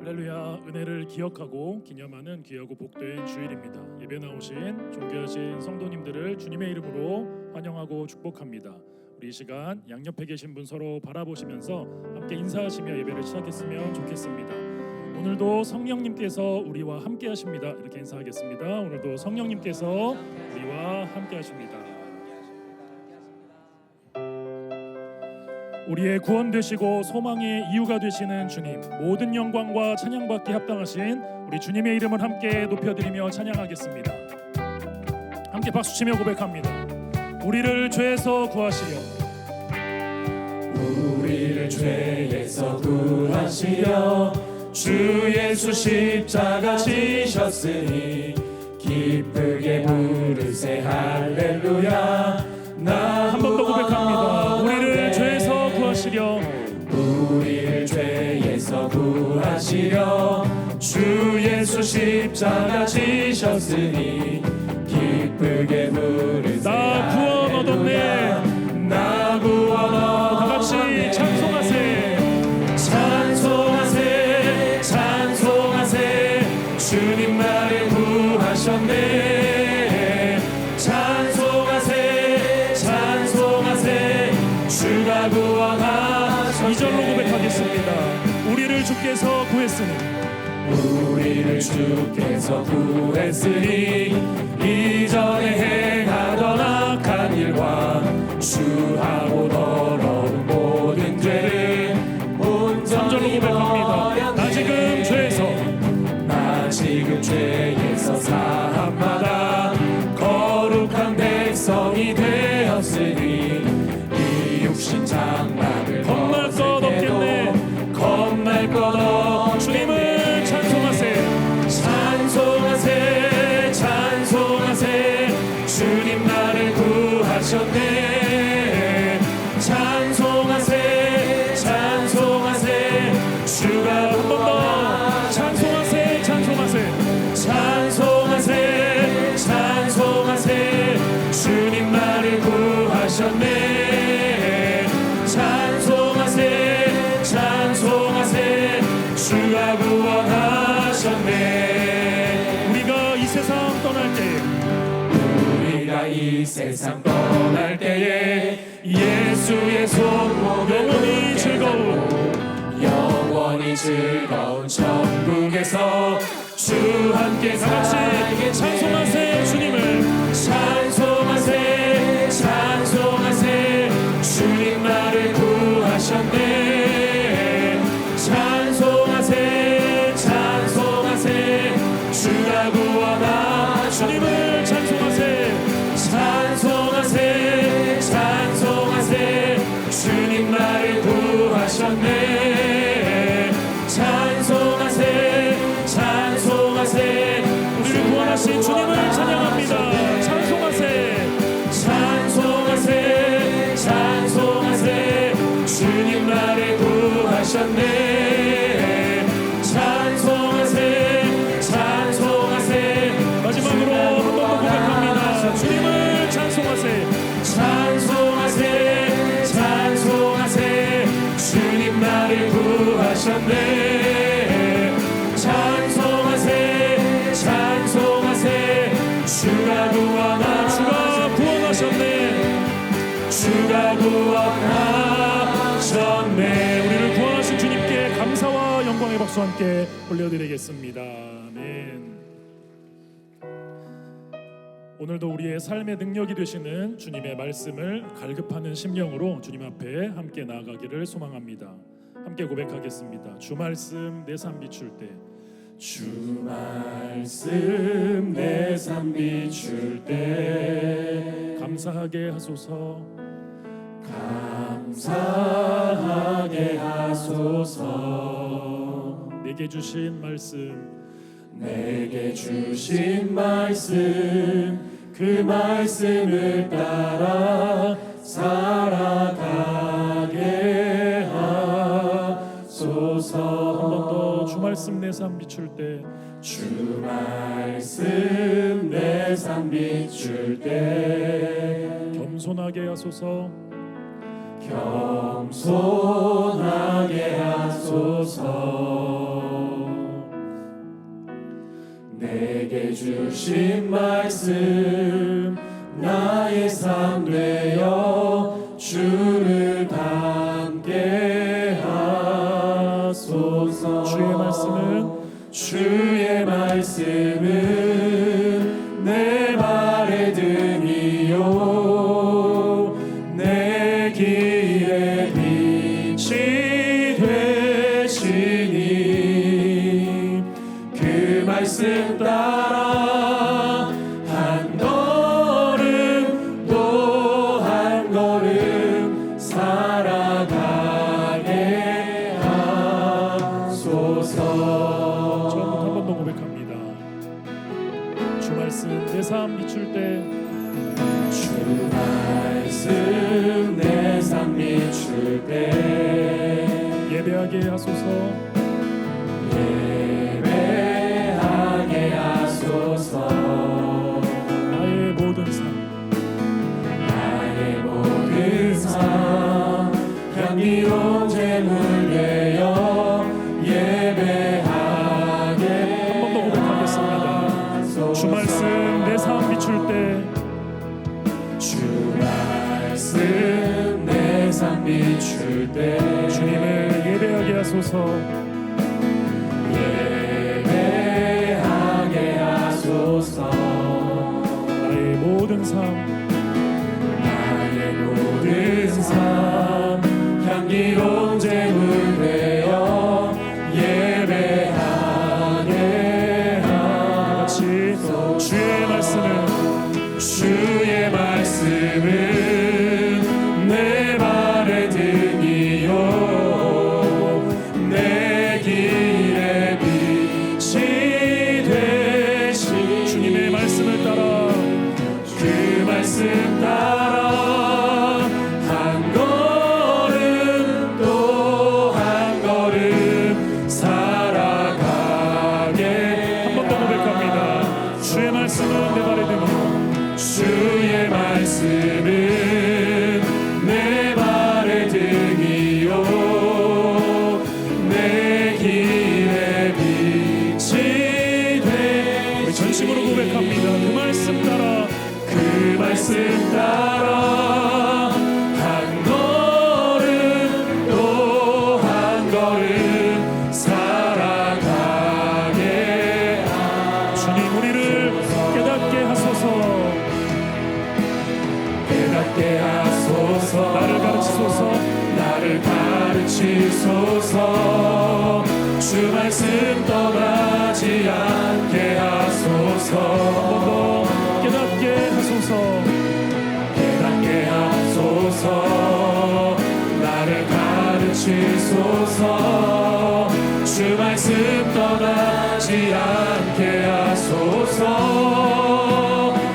할렐루야. 은혜를 기억하고 기념하는 귀하고 복된 주일입니다. 예배 나오신 존귀하신 성도님들을 주님의 이름으로 환영하고 축복합니다. 우리 이 시간 양옆에 계신 분 서로 바라보시면서 함께 인사하시며 예배를 시작했으면 좋겠습니다. 오늘도 성령님께서 우리와 함께 하십니다. 이렇게 인사하겠습니다. 오늘도 성령님께서 우리와 함께 하십니다. 우리의 구원 되시고 소망의 이유가 되시는 주님, 모든 영광과 찬양받기 합당하신 우리 주님의 이름을 함께 높여드리며 찬양하겠습니다. 함께 박수치며 고백합니다. 우리를 죄에서 구하시려, 우리를 죄에서 구하시려 주 예수 십자가 지셨으니 기쁘게 부르세 할렐루야. 한 번 더 고백합니다. 우리를 죄에서 구하시려, 우리를 죄에서 구하시려 주 예수 십자가 지셨으니 기쁘게 부르세 나 구원 얻었네. 나 구원 얻었네. 다 같이 찬송하세. 찬송하세 찬송하세 주님 나를 구하셨네. 찬송하세 찬송하세 주가 구원하셨네. 2절로 고백하겠습니다. 우리를 주께서 구했으니, 우리를 주께서 구했으니 이전에 행하던 악한 일과 주하고 더러운 모든 죄를 온전히 고백합니다. 나 지금 죄에서, 나 지금 죄에서 사함마다 거룩한 백성이 되었으니 이 육신 장막을 겁날 것 없겠네. 겁날 것 없겠네. 주님을 찬송하세. 찬송하세 찬송하세 주님 나를 구하셨네. 찬송하세 찬송하세 주가 한 번 더 찬송하세. 찬송하세. 찬송하세 찬송하세 주님 나를 구하셨네. 찬송하세 찬송하세 주가 구원하셨네. 우리가 이 세상 떠날 때에, 우리가 이 세상 떠날 때에 예수의 손목을 영원히 즐거운, 영원히 즐거운 천국에서 주 함께 다 같이 살게 찬송하세. 주님을 찬송하세 찬송하세 주님 나를 구하셨네. 찬송하세 찬송하세 주가 구원하셨네. 주님을 찬송하세. 찬송하세 찬송하세 주님 나를 구하셨네. 찬송하세 찬송하세 우리를 구원하신 주님을 찬양합니다. 찬송하세. 찬송하세 찬송하세 주님 나를 구하셨네. 찬송하세 찬송하세 마지막으로 한 번 더 고백합니다. 주님을 찬송하세. 찬송하세 찬송하세 주님 나를 구하셨네. 찬송하세 찬송하세 주가 구원하셨네. 주가 구원하셨네. 우리를 구원하신 주님께 감사와 영광의 박수 함께 올려드리겠습니다. 아멘. 오늘도 우리의 삶의 능력이 되시는 주님의 말씀을 갈급하는 심령으로 주님 앞에 함께 나아가기를 소망합니다. 함께 고백하겠습니다. 주 말씀 내 삶 비출 때, 주 말씀 내 삶 비출 때 감사하게 하소서. 감사하게 하소서. 내게 주신 말씀, 내게 주신 말씀 그 말씀을 따라 살아가게 하소서. 한 번 더 주 말씀 내 삶 비출 때, 주 말씀 내 삶 비출 때 겸손하게 하소서. 겸손하게 하소서. 내게 주신 말씀 나의 삶 되어 주를 닮게 하소서. 주의 말씀은 내 발의 등이요 내 길의 빛이 되시니 그 말씀 따라 한 걸음 또 한 걸음 살아가게 하소서. 한 번 더 고백합니다. 주 말씀 내 삶 비출 때, 주 말씀 내 삶 비출 때 예배하게 하소서. 예배하게 하소서. 나의 모든 삶, 나의 모든 삶 향기로운 제물 되어 예배하게 한 번 더 고백하겠습니다. 주 말씀 내 삶 비출 때, 주 말씀 내 삶 비출 때 주님을 예배하게 하소서. 예배하게 하소서. 나의 모든 삶, 나의 모든 삶 향기로운 제물 되어 예배하게 하소서. 주의 말씀은 주의 말씀은 내 발의 등이요 내 길의 빛이 되시. 주님의 말씀을 따라 그 말씀 따라 한 걸음 또 한 걸음 살아가게. 한 번 더 고백합니다. 주의 말씀은 내 발의 등이요 주의 말씀은 내 발의 등이요 내 길의 빛이 되. 우리 전심으로 고백합니다. 그 말씀 따라, 그 말씀 따라 한 걸음 또 한 걸음 살아가게 주님 우리를 깨닫게 하소서. 깨닫게 하소서. 나를 가르치소서. 나를 가르치소서. 주 말씀 떠나지 않게 하소서. 한 번 더 깨닫게 하소서. 깨닫게 하소서. 나를 가르치소서. 주 말씀 떠나지 않게 하소서.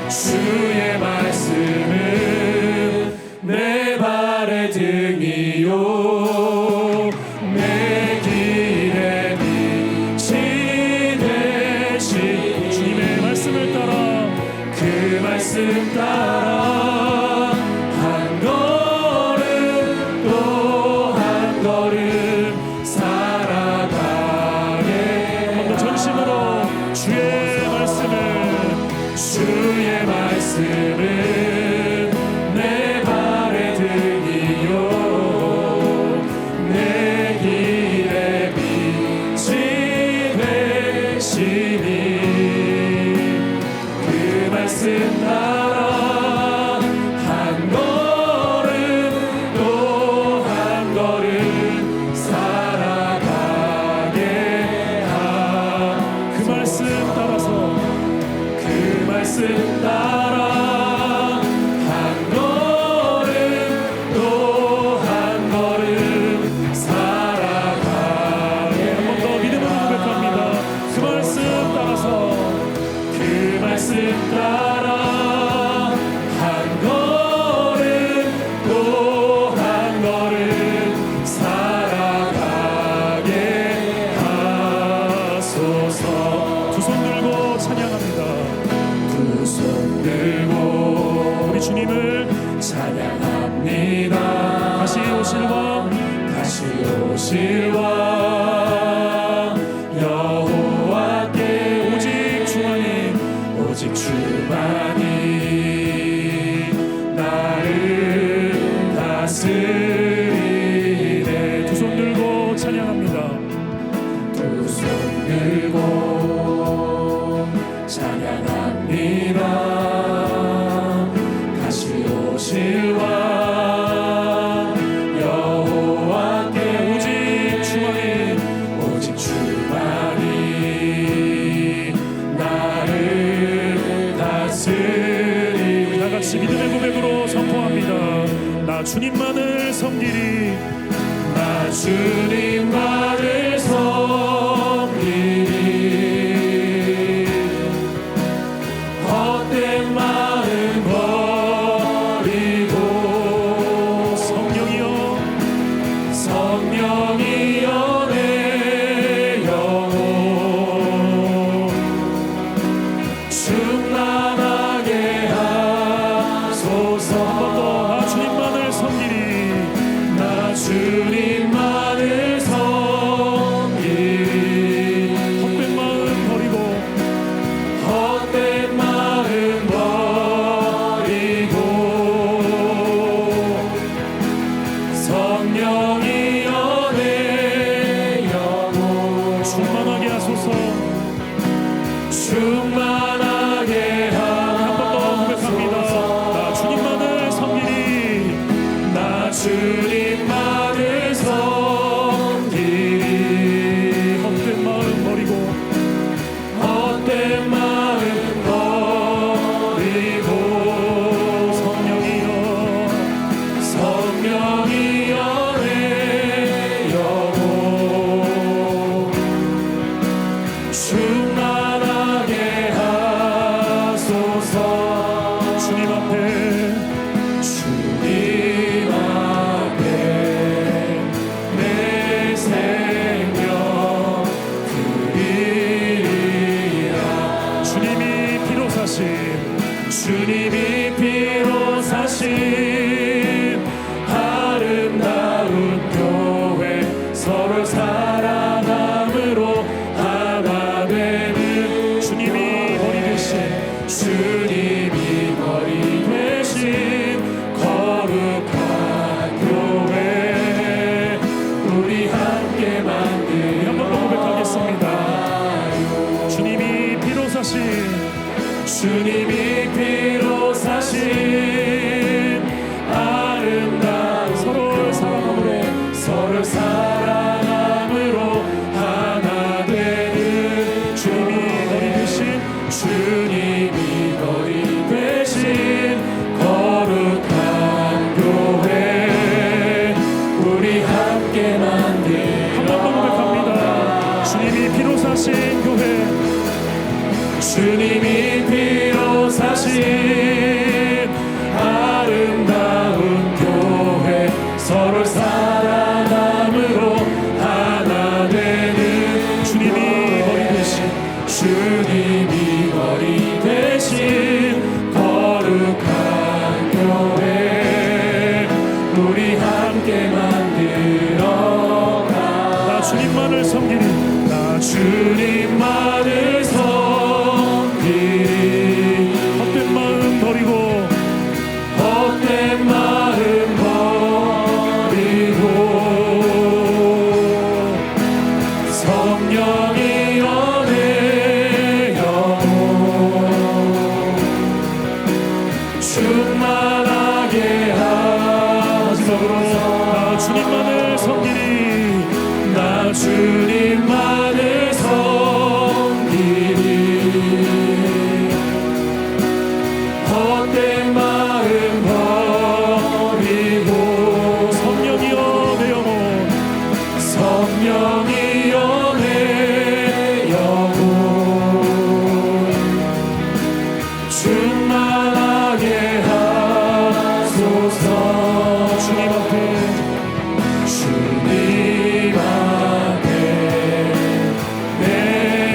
주의 말씀은 내 발의 등이요 내 길의 빛이 되시. 주님의 말씀을 따라 그 말씀 따라 한 걸음 또 한 걸음 살아가게. 한 번 더 전심으로 주의 말씀을 주의 말씀은 내 발의 등이요 내 길의 빛이 되시니 그 말씀 따라 한 걸음 또 한 걸음 살아가게 그 말씀 따라서 그 말씀 따라 한 걸음 또 한 걸음 살아가게. 한 번 더 믿음으로 고백합니다. 그 말씀 따라서 그 말씀 따라 한 걸음 또 한 걸음 살아가게 하소서. 두 손 들고 찬양합니다. 두 손 들고 우리 주님을 찬양합니다. 다시 오실 왕, 다시 오실 왕 여호와께 오직 주 고백으로 선포합니다. 나 주님만을 섬기리. 나 주님만을 섬기리. 헛된 마음 버리고 성령이여 성령이여 내 영혼 충만하게 하소서. 한 번 더 나 주님만을 섬기리. 나 주님만을 섬기리. 헛된 마음 버리고 헛된 마음 버리고 성령이여 내 영혼 충만하게 하소서. 충만하게 한 번 더 고백합니다. 나 주님만을 섬기리. 나 주님만을 섬기리. 헛된 마음 버리고 헛된 마음 버리고 성령이여 성령이여 내 영혼 충만하게 하소서. 주님 앞에 주님 앞에 내 생명 드리리라. 주님이 피로 사신 주님이 피로 사신 아름다운 교회 서로 사랑함으로 하나 되는 주님이 머리 되신 주님이 머리 되신 거룩한 교회 우리 함께 만들어 한 번 더 고백하겠습니다. 주님이 피로 사신 주님이 피로 사신 아름다운 서로를 사랑함으로 서로 사랑함으로 하나 되는 주님이 머리 되신 주님이 머리 되신 거룩한 교회 우리 함께 만들어 한 번 더 고백합니다. 주님이 피로 사신 교회 주님이 피로 사신 아름다운 교회 서로 사랑함으로 하나 되는 주님이 머리 되신 주님이 머리 되신 거룩한 교회 우리 함께 만들어가. 나 주님만을 섬기리. 나 주님만을 섬기리. 헛된 마음 버리고 헛된 마음 버리고 성령이여 내 영혼 충만하게 하소서. 나 주님만을 섬기리. 나 주님만을 섬기리. 헛된 마음 버리고 성령이여 내 영혼 성령이여 내 영혼 충만하게 하소서. 주님 앞에 주님 앞에 내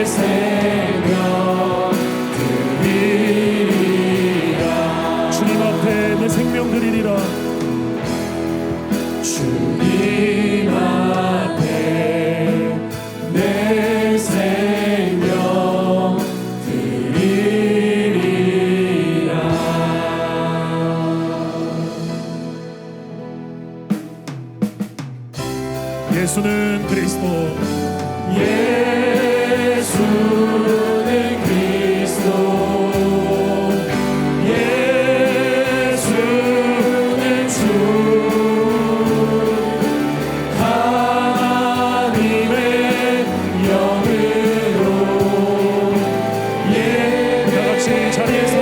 생명 드리리라. 주님 앞에 내 생명 드리리라. 주님 앞에 내 생명 드리리라. 예수는 그리스도 예수는 그리스도 예수는 주 하나님의 영으로 다 같이 자리에서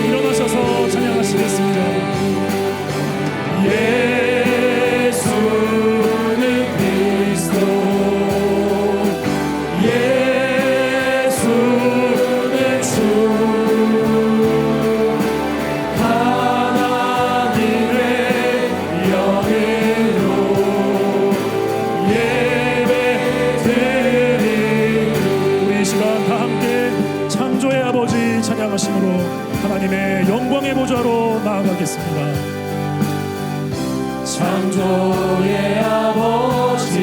일어나셔서 찬양하시겠습니다. 창조의 아버지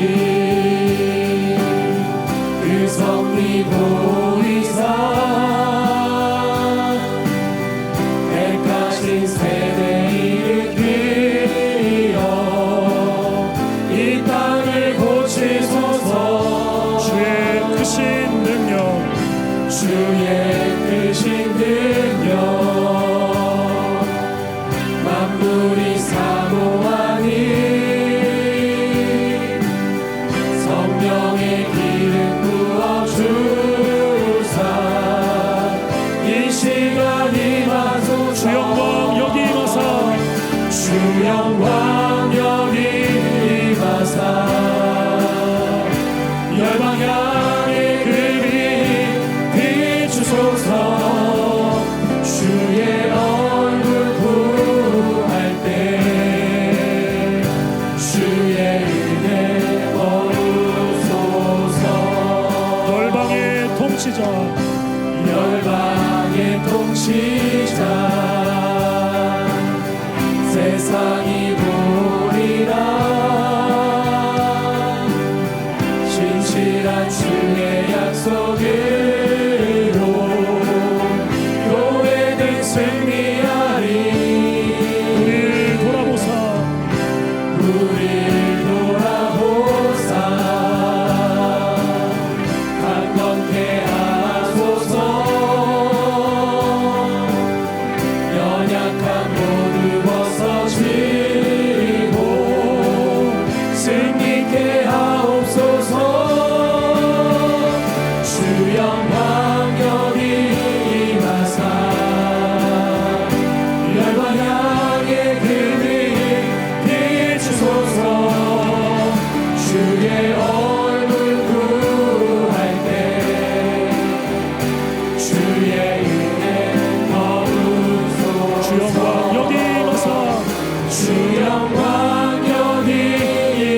그 섭리 보이사 백가신 세대 일으키어 이 땅을 고치소서. 주의 크신 능력 주의 크신 능력 만물이 사모하니 성령의 기름 부어주사 이 시간 임하소서. 주 영광 여기 임하사 주 영광 여기 임하사 열방 향해 그 빛 비추소서. 주의 얼굴 구할 때 주의 은혜 머무소서. 열방의 통치자 열방의 통치자 세상이 보리라. 진실한 주의 약속으로 교회는 승리하리. 우리를 돌아보사 우릴 돌아보사 강건케 하소서. 연약한 모두 벗어지고 승리케 하옵소서. 주 영광 여기 임하사 열방 향해 그 빛 비추소서. 주의 얼굴 구할 때 주의 은혜 머무소서. 주 영광 여기 임하사 주 영광 여기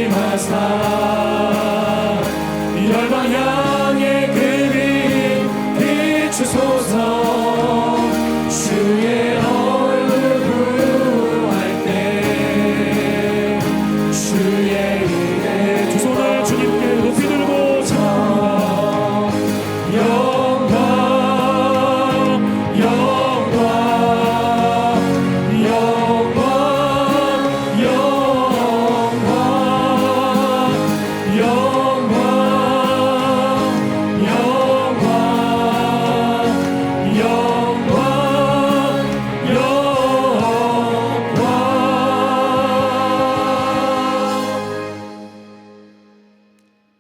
임하사 열방 향해 그 빛 비추소서. 주의 얼굴 구할 때 주의 은혜 두 손을 주님께 높이 들고 찬양합니다. 영광 영광 영광 영광 영광 영광 영광 영광.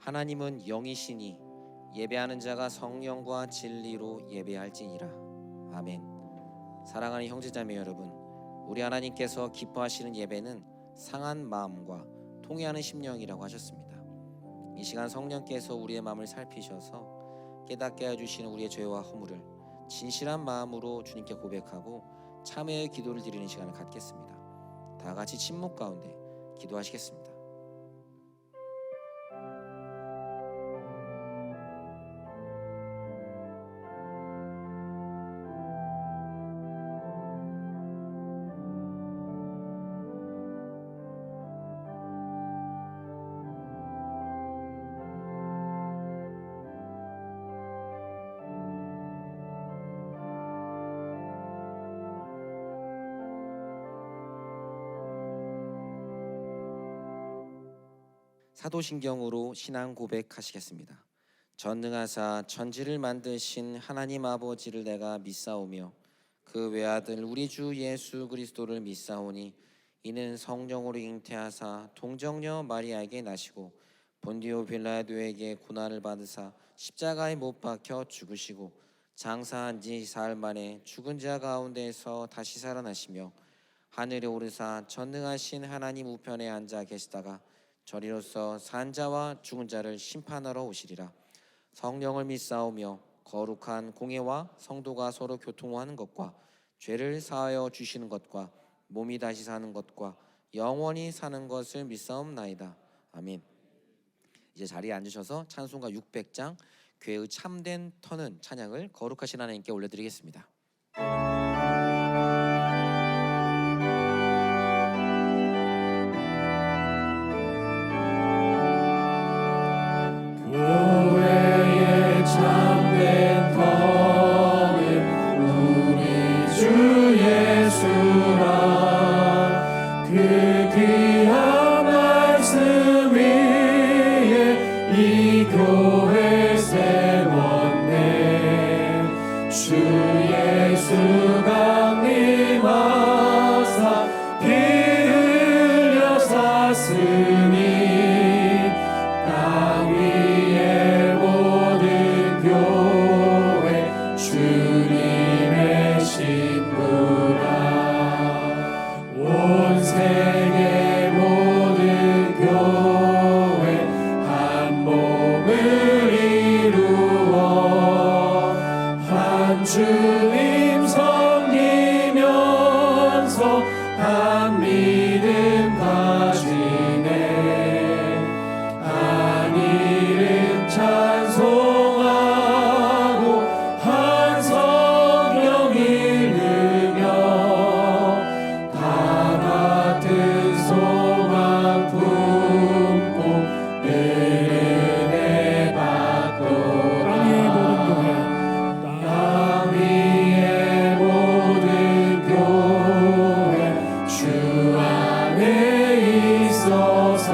하나님은 영이시니 예배하는 자가 성령과 진리로 예배할지니라. 아멘. 사랑하는 형제자매 여러분, 우리 하나님께서 기뻐하시는 예배는 상한 마음과 통회하는 심령이라고 하셨습니다. 이 시간 성령께서 우리의 마음을 살피셔서 깨닫게 해주시는 우리의 죄와 허물을 진실한 마음으로 주님께 고백하고 참회의 기도를 드리는 시간을 갖겠습니다. 다 같이 침묵 가운데 기도하시겠습니다. 사도신경으로 신앙 고백하시겠습니다. 전능하사 천지를 만드신 하나님 아버지를 내가 믿사오며 그 외아들 우리 주 예수 그리스도를 믿사오니 이는 성령으로 잉태하사 동정녀 마리아에게 나시고 본디오 빌라도에게 고난을 받으사 십자가에 못 박혀 죽으시고 장사한 지 사흘 만에 죽은 자 가운데서 다시 살아나시며 하늘에 오르사 전능하신 하나님 우편에 앉아 계시다가 저리로서 산 자와 죽은 자를 심판하러 오시리라. 성령을 믿사오며 거룩한 공예와 성도가 서로 교통하는 것과 죄를 사하여 주시는 것과 몸이 다시 사는 것과 영원히 사는 것을 믿사옵나이다. 아멘. 이제 자리에 앉으셔서 찬송가 600장 괴의 참된 터는 찬양을 거룩하신 하나님께 올려드리겠습니다. 믿음 가지네 한 이름 찬송하고 한 성경 읽으며 다 같은 소망 품고 늘 은혜 받도록 땅 위의 모든 교회 주 안에 있어서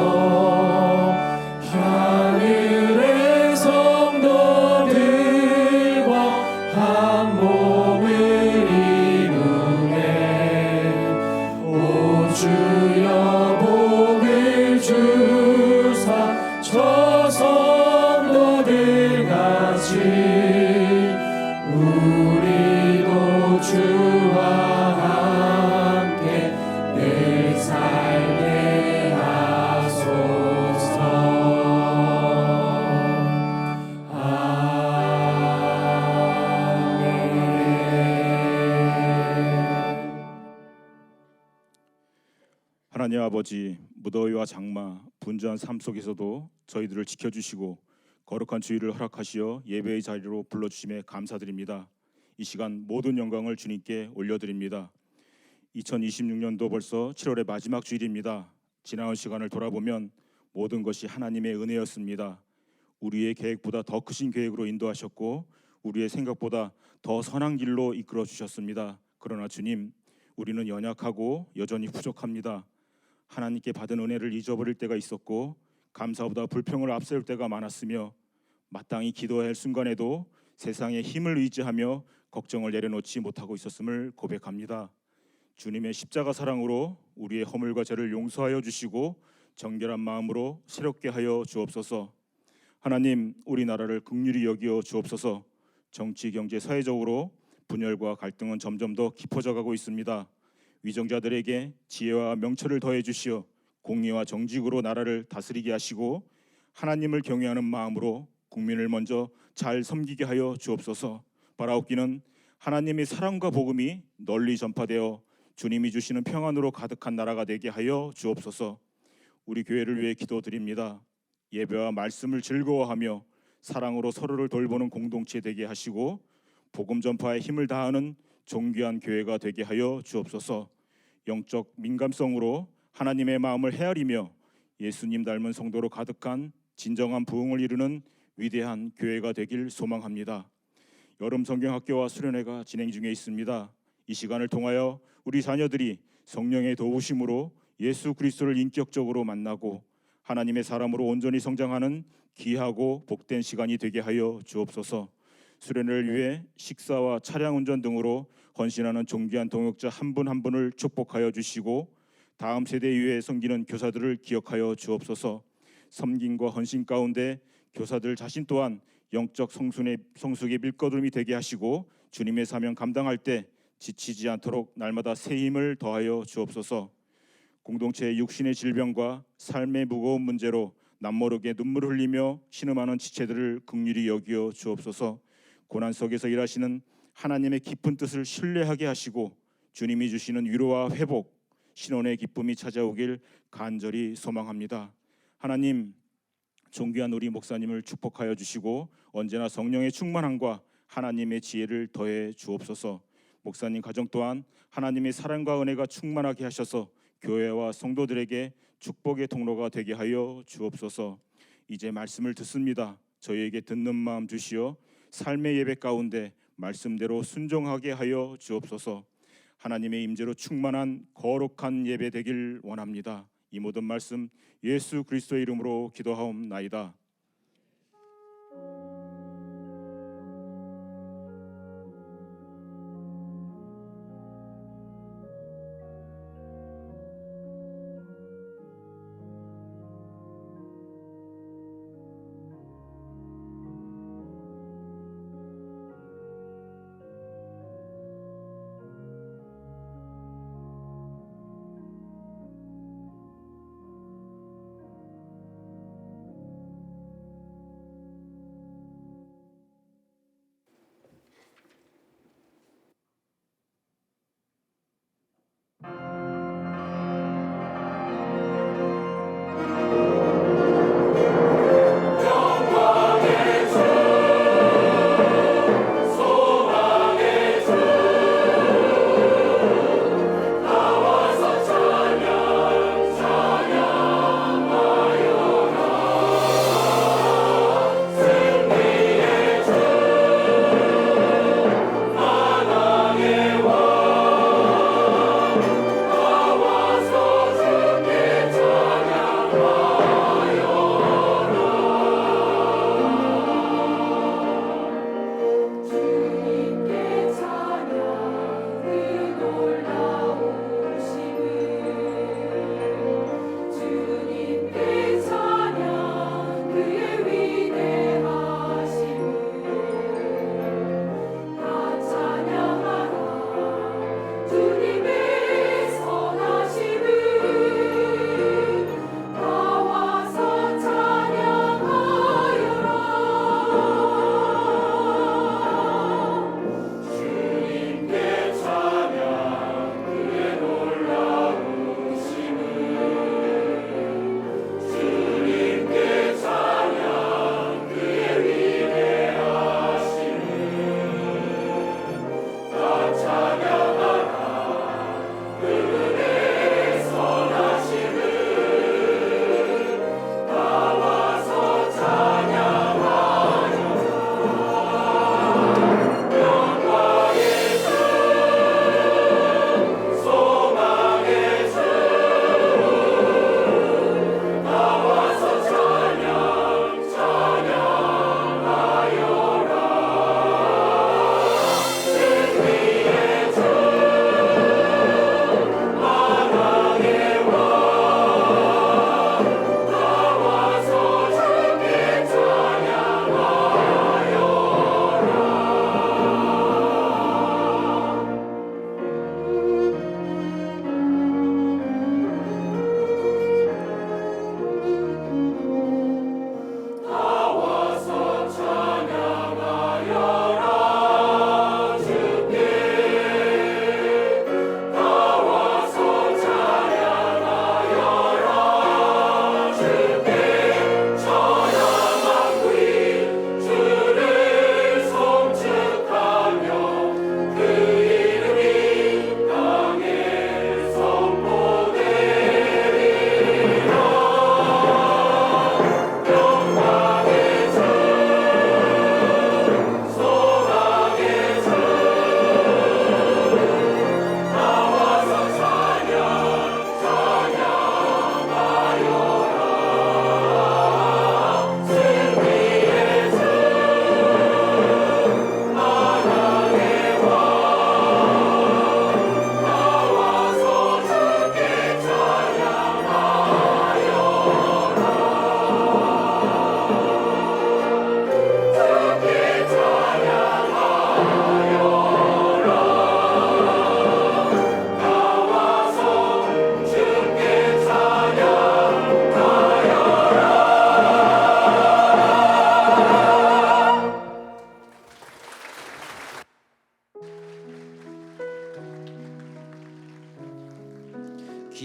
하늘의 성도들과 한 몸을 이루네 오 주여 복을 주사 저 성도들 같이 우리도 주와 함께 늘 살게 하소서. 아멘. 하나님 아버지, 무더위와 장마, 분주한 삶 속에서도 저희들을 지켜주시고 거룩한 주일을 허락하시어 예배의 자리로 불러주심에 감사드립니다. 이 시간 모든 영광을 주님께 올려드립니다. 2026년도 벌써 7월의 마지막 주일입니다. 지나온 시간을 돌아보면 모든 것이 하나님의 은혜였습니다. 우리의 계획보다 더 크신 계획으로 인도하셨고 우리의 생각보다 더 선한 길로 이끌어 주셨습니다. 그러나 주님, 우리는 연약하고 여전히 부족합니다. 하나님께 받은 은혜를 잊어버릴 때가 있었고 감사보다 불평을 앞세울 때가 많았으며 마땅히 기도해야 할 순간에도 세상의 힘을 의지하며 걱정을 내려놓지 못하고 있었음을 고백합니다. 주님의 십자가 사랑으로 우리의 허물과 죄를 용서하여 주시고 정결한 마음으로 새롭게 하여 주옵소서. 하나님, 우리나라를 긍휼히 여기어 주옵소서. 정치, 경제, 사회적으로 분열과 갈등은 점점 더 깊어져 가고 있습니다. 위정자들에게 지혜와 명철을 더해 주시어 공의와 정직으로 나라를 다스리게 하시고 하나님을 경외하는 마음으로 국민을 먼저 잘 섬기게 하여 주옵소서. 바라옵기는 하나님의 사랑과 복음이 널리 전파되어 주님이 주시는 평안으로 가득한 나라가 되게 하여 주옵소서. 우리 교회를 위해 기도드립니다. 예배와 말씀을 즐거워하며 사랑으로 서로를 돌보는 공동체 되게 하시고 복음 전파에 힘을 다하는 존귀한 교회가 되게 하여 주옵소서. 영적 민감성으로 하나님의 마음을 헤아리며 예수님 닮은 성도로 가득한 진정한 부흥을 이루는 위대한 교회가 되길 소망합니다. 여름 성경학교와 수련회가 진행 중에 있습니다. 이 시간을 통하여 우리 자녀들이 성령의 도우심으로 예수 그리스도를 인격적으로 만나고 하나님의 사람으로 온전히 성장하는 귀하고 복된 시간이 되게 하여 주옵소서. 수련회를 위해 식사와 차량 운전 등으로 헌신하는 존귀한 동역자 한 분 한 분을 축복하여 주시고 다음 세대 위에 섬기는 교사들을 기억하여 주옵소서. 섬김과 헌신 가운데 교사들 자신 또한 영적 성숙의 밀거름이 되게 하시고 주님의 사명 감당할 때 지치지 않도록 날마다 새 힘을 더하여 주옵소서. 공동체의 육신의 질병과 삶의 무거운 문제로 남모르게 눈물을 흘리며 신음하는 지체들을 긍휼히 여기어 주옵소서. 고난 속에서 일하시는 하나님의 깊은 뜻을 신뢰하게 하시고 주님이 주시는 위로와 회복, 신원의 기쁨이 찾아오길 간절히 소망합니다. 하나님, 존귀한 우리 목사님을 축복하여 주시고 언제나 성령의 충만함과 하나님의 지혜를 더해 주옵소서. 목사님 가정 또한 하나님의 사랑과 은혜가 충만하게 하셔서 교회와 성도들에게 축복의 통로가 되게 하여 주옵소서. 이제 말씀을 듣습니다. 저희에게 듣는 마음 주시어 삶의 예배 가운데 말씀대로 순종하게 하여 주옵소서. 하나님의 임재로 충만한 거룩한 예배 되길 원합니다. 이 모든 말씀 예수 그리스도의 이름으로 기도하옵나이다.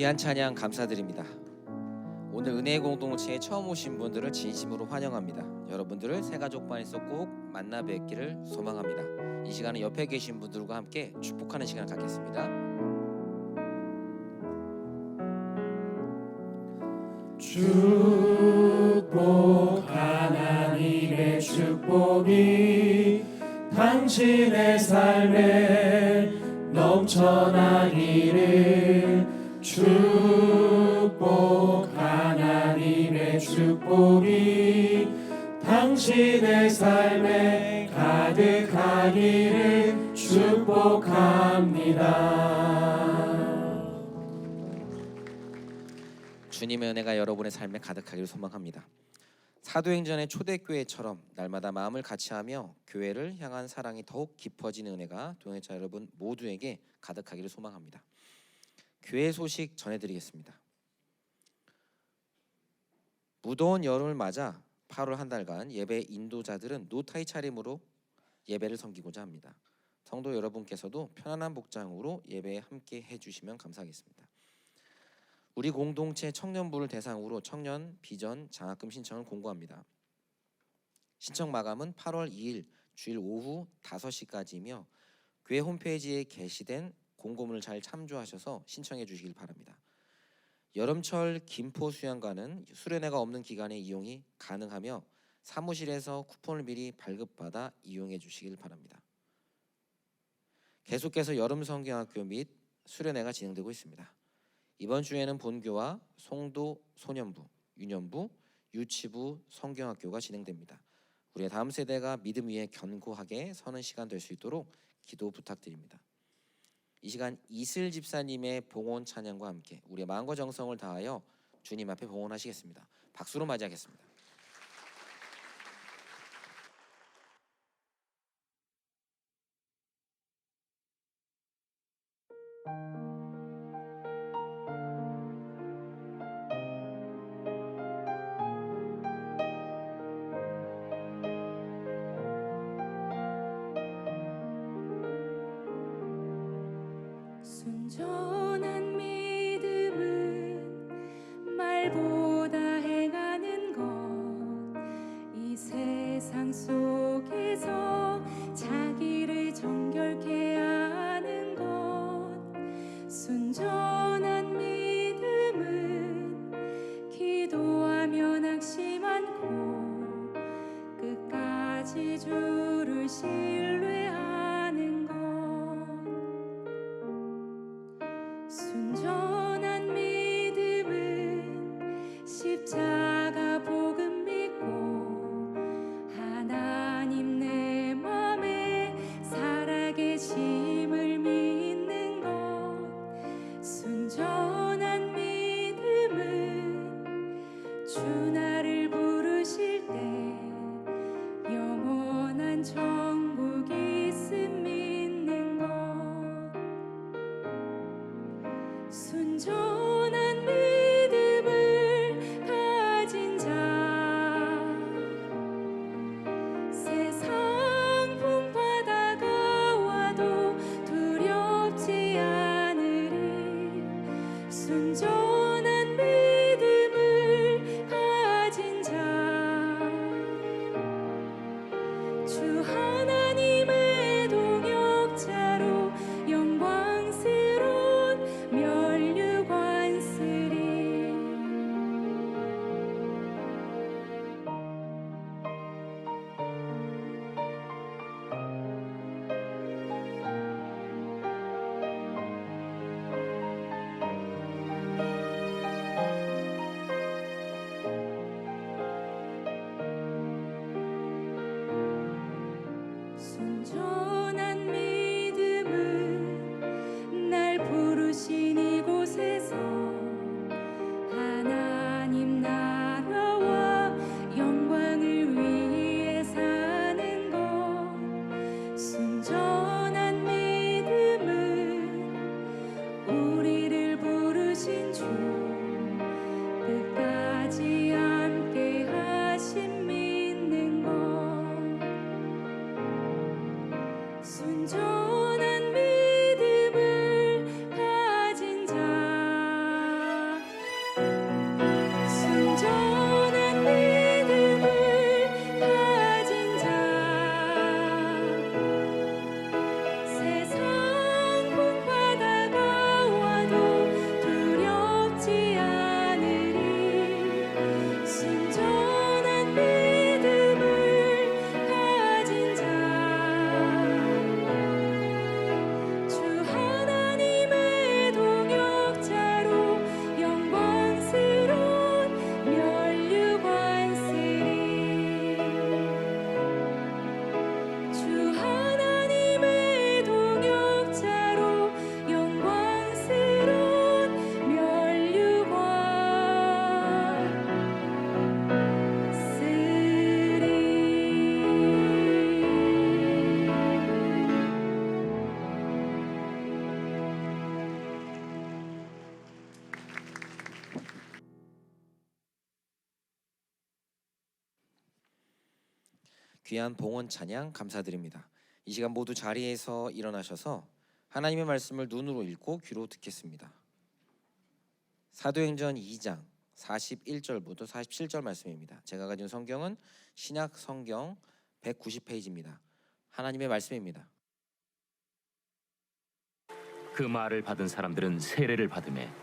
귀한 찬양 감사드립니다. 오늘 은혜의 공동체에 처음 오신 분들을 진심으로 환영합니다. 여러분들을 새가족반에서 꼭 만나 뵙기를 소망합니다. 이 시간은 옆에 계신 분들과 함께 축복하는 시간을 갖겠습니다. 축복 하나님의 축복이 당신의 삶에 넘쳐나기를 축복 하나님의 축복이 당신의 삶에 가득하기를 축복합니다. 주님의 은혜가 여러분의 삶에 가득하기를 소망합니다. 사도행전의 초대교회처럼 날마다 마음을 같이하며 교회를 향한 사랑이 더욱 깊어지는 은혜가 동행자 여러분 모두에게 가득하기를 소망합니다. 교회 소식 전해드리겠습니다. 무더운 여름을 맞아 8월 한 달간 예배 인도자들은 노타이 차림으로 예배를 섬기고자 합니다. 성도 여러분께서도 편안한 복장으로 예배에 함께 해주시면 감사하겠습니다. 우리 공동체 청년부를 대상으로 청년 비전 장학금 신청을 공고합니다. 신청 마감은 8월 2일 주일 오후 5시까지이며 교회 홈페이지에 게시된 공고문을 잘 참조하셔서 신청해 주시길 바랍니다. 여름철 김포 수양관은 수련회가 없는 기간에 이용이 가능하며 사무실에서 쿠폰을 미리 발급받아 이용해 주시길 바랍니다. 계속해서 여름 성경학교 및 수련회가 진행되고 있습니다. 이번 주에는 본교와 송도 소년부, 유년부, 유치부 성경학교가 진행됩니다. 우리의 다음 세대가 믿음 위에 견고하게 서는 시간 될 수 있도록 기도 부탁드립니다. 이 시간 이슬 집사님의 봉헌 찬양과 함께 우리의 마음과 정성을 다하여 주님 앞에 봉헌하시겠습니다. 박수로 맞이하겠습니다. 순전한 믿음은 말보다 행하는 것, 이 세상 속에서 자기를 정결케 하는 것. 순전한 믿음은 기도하며 낙심하고 끝까지 주를 신뢰하는 것. 순전한 믿음은 십자가 복음 믿고 하나님 내 맘에 살아계심을 믿는 것. 순전한 믿음은 주 나를 부르실 때 영원한 천국 있음 믿는 것. 순전한 믿음을 가진 자, 세상 풍파 다가와도 두렵지 않으리. 순전한 믿음을 가진 자, 주 하나님의 동역자로 영광스러운 멸류관쓰리. 귀한 봉헌 찬양 감사드립니다. 이 시간 모두 자리에서 일어나셔서 하나님의 말씀을 눈으로 읽고 귀로 듣겠습니다. 사도행전 2장 41절부터 47절 말씀입니다. 제가 가진 성경은 신약 성경 190페이지입니다. 하나님의 말씀입니다. 그 말을 받은 사람들은 세례를 받음에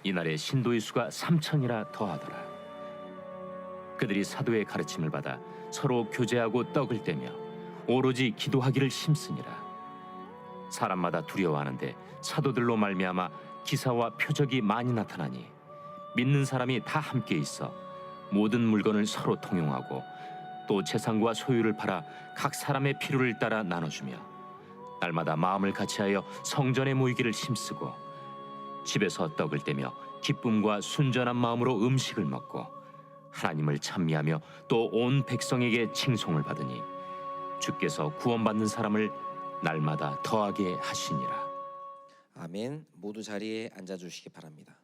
이날에 신도의 수가 3,000이라 더하더라. 그들이 사도의 가르침을 받아 서로 교제하고 떡을 떼며 오로지 기도하기를 힘쓰니라. 사람마다 두려워하는데 사도들로 말미암아 기사와 표적이 많이 나타나니 믿는 사람이 다 함께 있어 모든 물건을 서로 통용하고 또 재산과 소유를 팔아 각 사람의 필요를 따라 나눠주며 날마다 마음을 같이하여 성전에 모이기를 힘쓰고 집에서 떡을 떼며 기쁨과 순전한 마음으로 음식을 먹고 하나님을 찬미하며 또 온 백성에게 칭송을 받으니 주께서 구원받는 사람을 날마다 더하게 하시니라. 아멘. 모두 자리에 앉아주시기 바랍니다.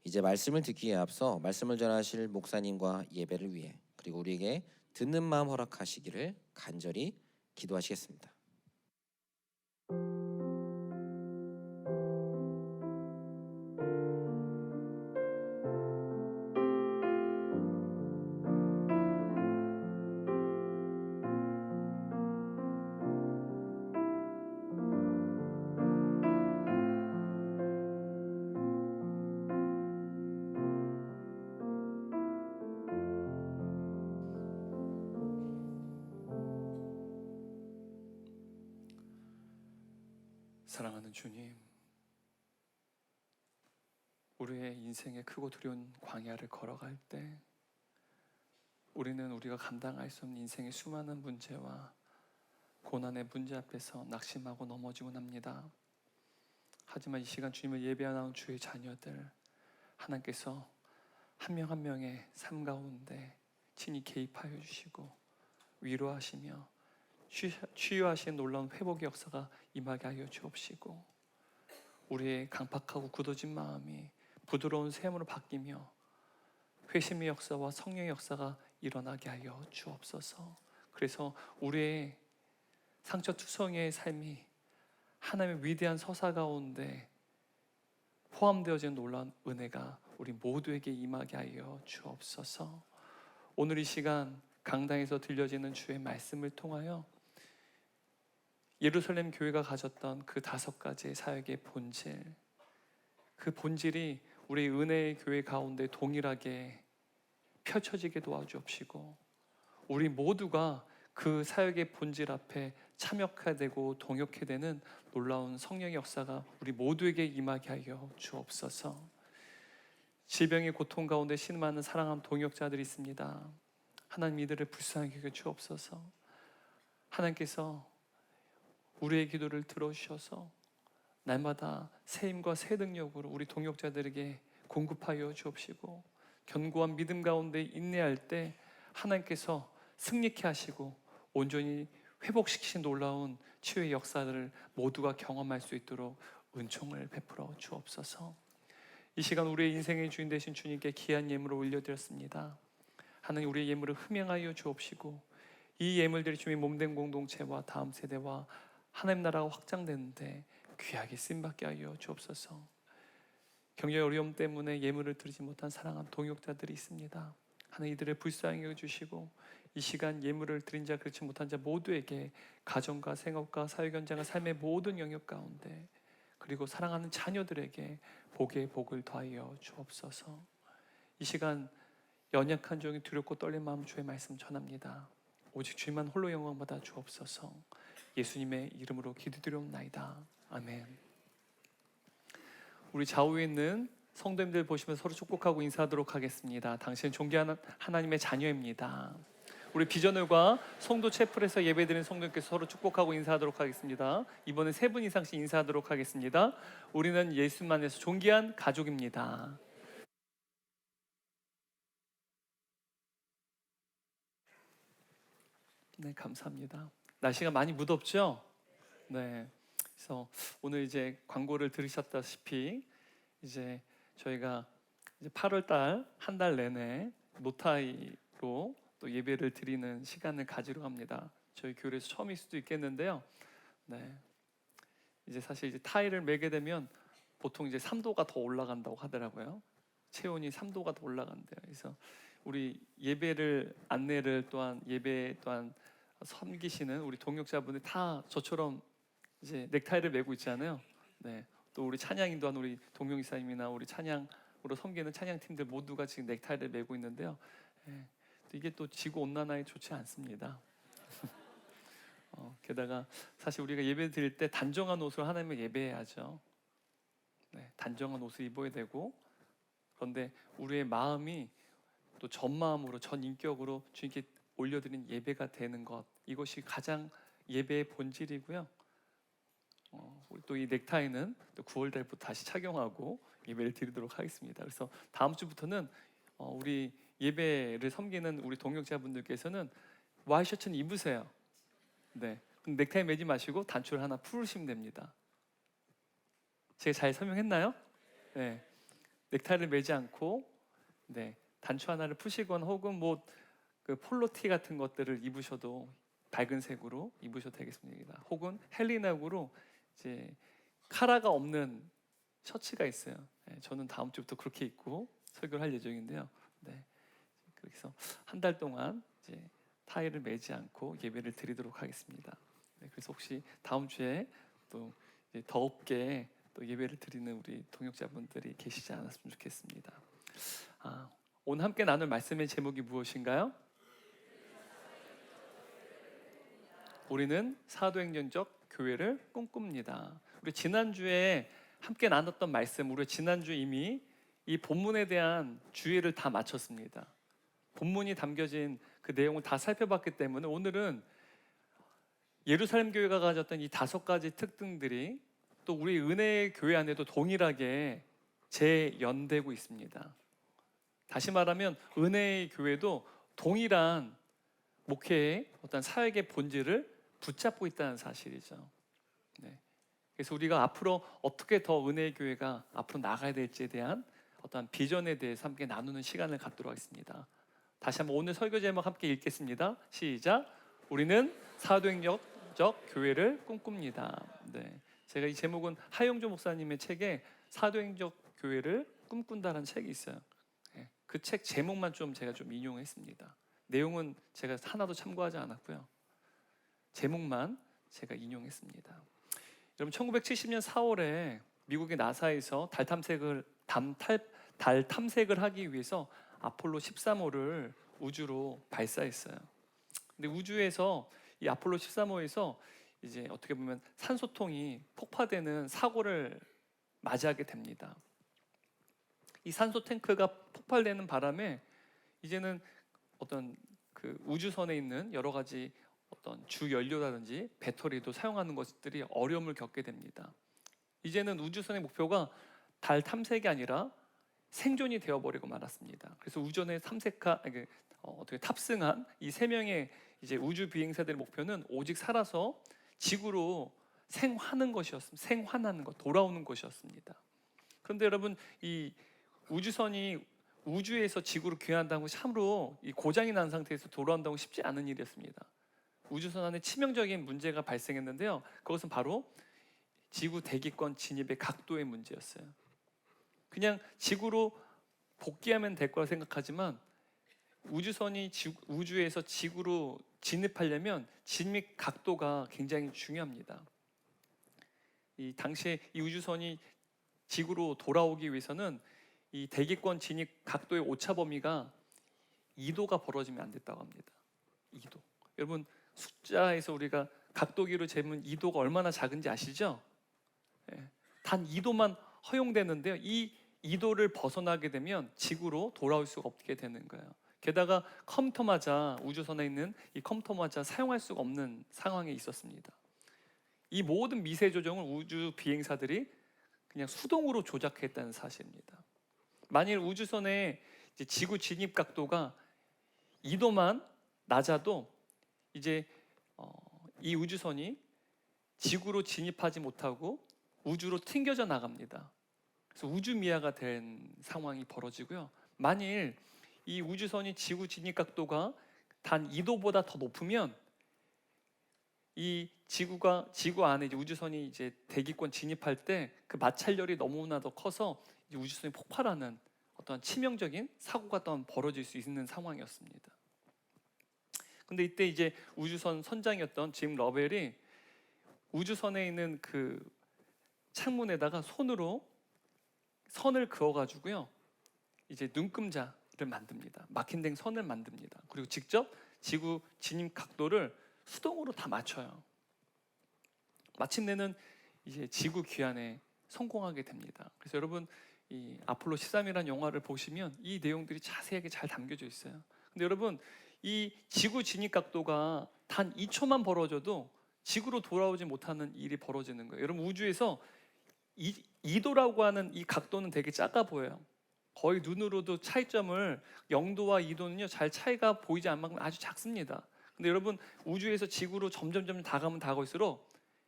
이제 말씀을 듣기에 앞서 말씀을 전하실 목사님과 예배를 위해 그리고 우리에게 듣는 마음 허락하시기를 간절히 기도하시겠습니다. 사랑하는 주님, 우리의 인생의 크고 두려운 광야를 걸어갈 때 우리는 우리가 감당할 수 없는 인생의 수많은 문제와 고난의 문제 앞에서 낙심하고 넘어지곤 합니다. 하지만 이 시간 주님을 예배하는 주의 자녀들, 하나님께서 한 명 한 명의 삶 가운데 친히 개입하여 주시고 위로하시며 치유하시는 놀라운 회복의 역사가 임하게 하여 주옵시고 우리의 강팍하고 굳어진 마음이 부드러운 샘으로 바뀌며 회심의 역사와 성령의 역사가 일어나게 하여 주옵소서. 그래서 우리의 상처투성이의 삶이 하나님의 위대한 서사 가운데 포함되어진 놀라운 은혜가 우리 모두에게 임하게 하여 주옵소서. 오늘 이 시간 강당에서 들려지는 주의 말씀을 통하여 예루살렘 교회가 가졌던 그 5가지의 사역의 본질, 그 본질이 우리 은혜의 교회 가운데 동일하게 펼쳐지게 도와주옵시고 우리 모두가 그 사역의 본질 앞에 참여하게 되고 동역하게 되는 놀라운 성령의 역사가 우리 모두에게 임하게 하여 주옵소서. 질병의 고통 가운데 신음하는 사랑하는 동역자들이 있습니다. 하나님 이들을 불쌍히 여겨 주옵소서. 하나님께서 우리의 기도를 들어주셔서 날마다 새 힘과 새 능력으로 우리 동역자들에게 공급하여 주옵시고 견고한 믿음 가운데 인내할 때 하나님께서 승리케 하시고 온전히 회복시키신 놀라운 치유의 역사들을 모두가 경험할 수 있도록 은총을 베풀어 주옵소서. 이 시간 우리의 인생의 주인 되신 주님께 귀한 예물을 올려드렸습니다. 하나님 우리의 예물을 흠양하여 주옵시고 이 예물들이 주님의 몸된 공동체와 다음 세대와 하나님 나라가 확장되는데 귀하게 쓰임받게 하여 주옵소서. 경제의 어려움 때문에 예물을 드리지 못한 사랑하는 동역자들이 있습니다. 하나님 이들을 불쌍히 여겨주시고 이 시간 예물을 드린 자 그렇지 못한 자 모두에게 가정과 생업과 사역 현장과 삶의 모든 영역 가운데 그리고 사랑하는 자녀들에게 복의 복을 더하여 주옵소서. 이 시간 연약한 종이 두렵고 떨린 마음 주의 말씀 전합니다. 오직 주님만 홀로 영광 받아 주옵소서. 예수님의 이름으로 기도드리옵나이다. 아멘. 우리 좌우에 있는 성도님들 보시면 서로 축복하고 인사하도록 하겠습니다. 당신은 존귀한 하나님의 자녀입니다. 우리 비전을과 성도 채플에서 예배드리는 성도님께서 서로 축복하고 인사하도록 하겠습니다. 이번에 3분 이상씩 인사하도록 하겠습니다. 우리는 예수만에서 존귀한 가족입니다. 네, 감사합니다. 날씨가 많이 무덥죠? 네. 그래서 오늘 이제 광고를 들으셨다시피 이제 저희가 이제 8월 달 한 달 내내 노타이로 또 또 예배를 드리는 시간을 가지러 합니다. 저희 교회에서 처음일 수도 있겠는데요. 네. 이제 사실 이제 타일을 매게 되면 보통 이제 3도가 더 올라간다고 하더라고요. 체온이 3도가 더 올라간대요. 그래서 우리 예배를 안내를 또한 예배 또한 섬기시는 우리 동역자분들 다 저처럼 이제 넥타이를 매고 있잖아요. 네. 또 우리 찬양인 또한 우리 동명이사님이나 우리 찬양으로 섬기는 찬양팀들 모두가 지금 넥타이를 매고 있는데요. 네. 이게 또 지구 온난화에 좋지 않습니다. 게다가 사실 우리가 예배 드릴 때 단정한 옷을 하나님을 예배해야죠. 네, 단정한 옷을 입어야 되고, 그런데 우리의 마음이 또 전마음으로 전인격으로 주님께 올려드린 예배가 되는 것, 이것이 가장 예배의 본질이고요. 우리 또 이 넥타이는 또 9월 달부터 다시 착용하고 예배를 드리도록 하겠습니다. 그래서 다음 주부터는 우리 예배를 섬기는 우리 동역자분들께서는 와이셔츠는 입으세요. 네, 넥타이 매지 마시고 단추를 하나 풀으시면 됩니다. 제가 잘 설명했나요? 네, 넥타이를 매지 않고 네, 단추 하나를 푸시거나 혹은 뭐 그 폴로티 같은 것들을 입으셔도 밝은 색으로 입으셔도 되겠습니다. 혹은 헬리nak으로 이제 카라가 없는 셔츠가 있어요. 네, 저는 다음 주부터 그렇게 입고 설교를 할 예정인데요. 네, 그래서 한 달 동안 이제 타일을 매지 않고 예배를 드리도록 하겠습니다. 네, 그래서 혹시 다음 주에 또 더웁게 또 예배를 드리는 우리 동역자분들이 계시지 않았으면 좋겠습니다. 오늘 함께 나눌 말씀의 제목이 무엇인가요? 우리는 사도행전적 교회를 꿈꿉니다. 우리 지난주에 함께 나눴던 말씀, 우리 지난주 이미 이 본문에 대한 주의를 다 마쳤습니다. 본문이 담겨진 그 내용을 다 살펴봤기 때문에 오늘은 예루살렘 교회가 가졌던 이 5가지 특징들이 또 우리 은혜의 교회 안에도 동일하게 재연되고 있습니다. 다시 말하면 은혜의 교회도 동일한 목회의 어떤 사역의 본질을 붙잡고 있다는 사실이죠. 네. 그래서 우리가 앞으로 어떻게 더 은혜의 교회가 앞으로 나가야 될지에 대한 어떤 비전에 대해서 함께 나누는 시간을 갖도록 하겠습니다. 다시 한번 오늘 설교 제목 함께 읽겠습니다. 시작. 우리는 사도행전적 교회를 꿈꿉니다. 네. 제가 이 제목은 하영조 목사님의 책에 사도행전적 교회를 꿈꾼다라는 책이 있어요. 네. 그 책 제목만 제가 좀 인용했습니다. 내용은 제가 하나도 참고하지 않았고요. 제목만 제가 인용했습니다. 여러분 1970년 4월에 미국의 나사에서 달 탐색을 하기 위해서 아폴로 13호를 우주로 발사했어요. 근데 우주에서 이 아폴로 13호에서 이제 어떻게 보면 산소통이 폭파되는 사고를 맞이하게 됩니다. 이 산소 탱크가 폭발되는 바람에 이제는 어떤 그 우주선에 있는 여러 가지 어떤 주 연료라든지 배터리도 사용하는 것들이 어려움을 겪게 됩니다. 이제는 우주선의 목표가 달 탐색이 아니라 생존이 되어버리고 말았습니다. 그래서 우주선에 어떻게 탑승한 이 3명의 이제 우주 비행사들의 목표는 오직 살아서 지구로 생환하는 것, 돌아오는 것이었습니다. 그런데 여러분 이 우주선이 우주에서 지구로 귀환한다고 참으로 이 고장이 난 상태에서 돌아온다고 쉽지 않은 일이었습니다. 우주선 안에 치명적인 문제가 발생했는데요. 그것은 바로 지구 대기권 진입의 각도의 문제였어요. 그냥 지구로 복귀하면 될 거라 생각하지만 우주선이 우주에서 지구로 진입하려면 진입 각도가 굉장히 중요합니다. 이 당시에 이 우주선이 지구로 돌아오기 위해서는 이 대기권 진입 각도의 오차 범위가 2도가 벌어지면 안 됐다고 합니다. 2도. 여러분 숫자에서 우리가 각도기로 재면 2도가 얼마나 작은지 아시죠? 예, 단 2도만 허용되는데요. 이 2도를 벗어나게 되면 지구로 돌아올 수가 없게 되는 거예요. 게다가 컴퓨터마저 우주선에 있는 이 컴퓨터마저 사용할 수가 없는 상황에 있었습니다. 이 모든 미세 조정을 우주 비행사들이 그냥 수동으로 조작했다는 사실입니다. 만일 우주선의 이제 지구 진입 각도가 2도만 낮아도 이제 이 우주선이 지구로 진입하지 못하고 우주로 튕겨져 나갑니다. 그래서 우주미아가 된 상황이 벌어지고요. 만일 이 우주선이 지구 진입 각도가 단 2도보다 더 높으면 이 지구 안에 이제 우주선이 이제 대기권 진입할 때 그 마찰열이 너무나도 커서 이제 우주선이 폭발하는 어떤 치명적인 사고가 또한 벌어질 수 있는 상황이었습니다. 근데 이때 이제 우주선 선장이었던 짐 러벨이 우주선에 있는 그 창문에다가 손으로 선을 그어가지고요, 이제 눈금자를 만듭니다. 마킹된 선을 만듭니다. 그리고 직접 지구 진입 각도를 수동으로 다 맞춰요. 마침내는 이제 지구 귀환에 성공하게 됩니다. 그래서 여러분 이 아폴로 13이라는 영화를 보시면 이 내용들이 자세하게 잘 담겨져 있어요. 근데 여러분 이 지구 진입 각도가 단 2초만 벌어져도 지구로 돌아오지 못하는 일이 벌어지는 거예요. 여러분 우주에서 2도라고 하는 이 각도는 되게 작아 보여요. 거의 눈으로도 차이점을 0도와 2도는요 잘 차이가 보이지 않을 만큼 아주 작습니다. 근데 여러분 우주에서 지구로 점점 다가가면 다가갈수록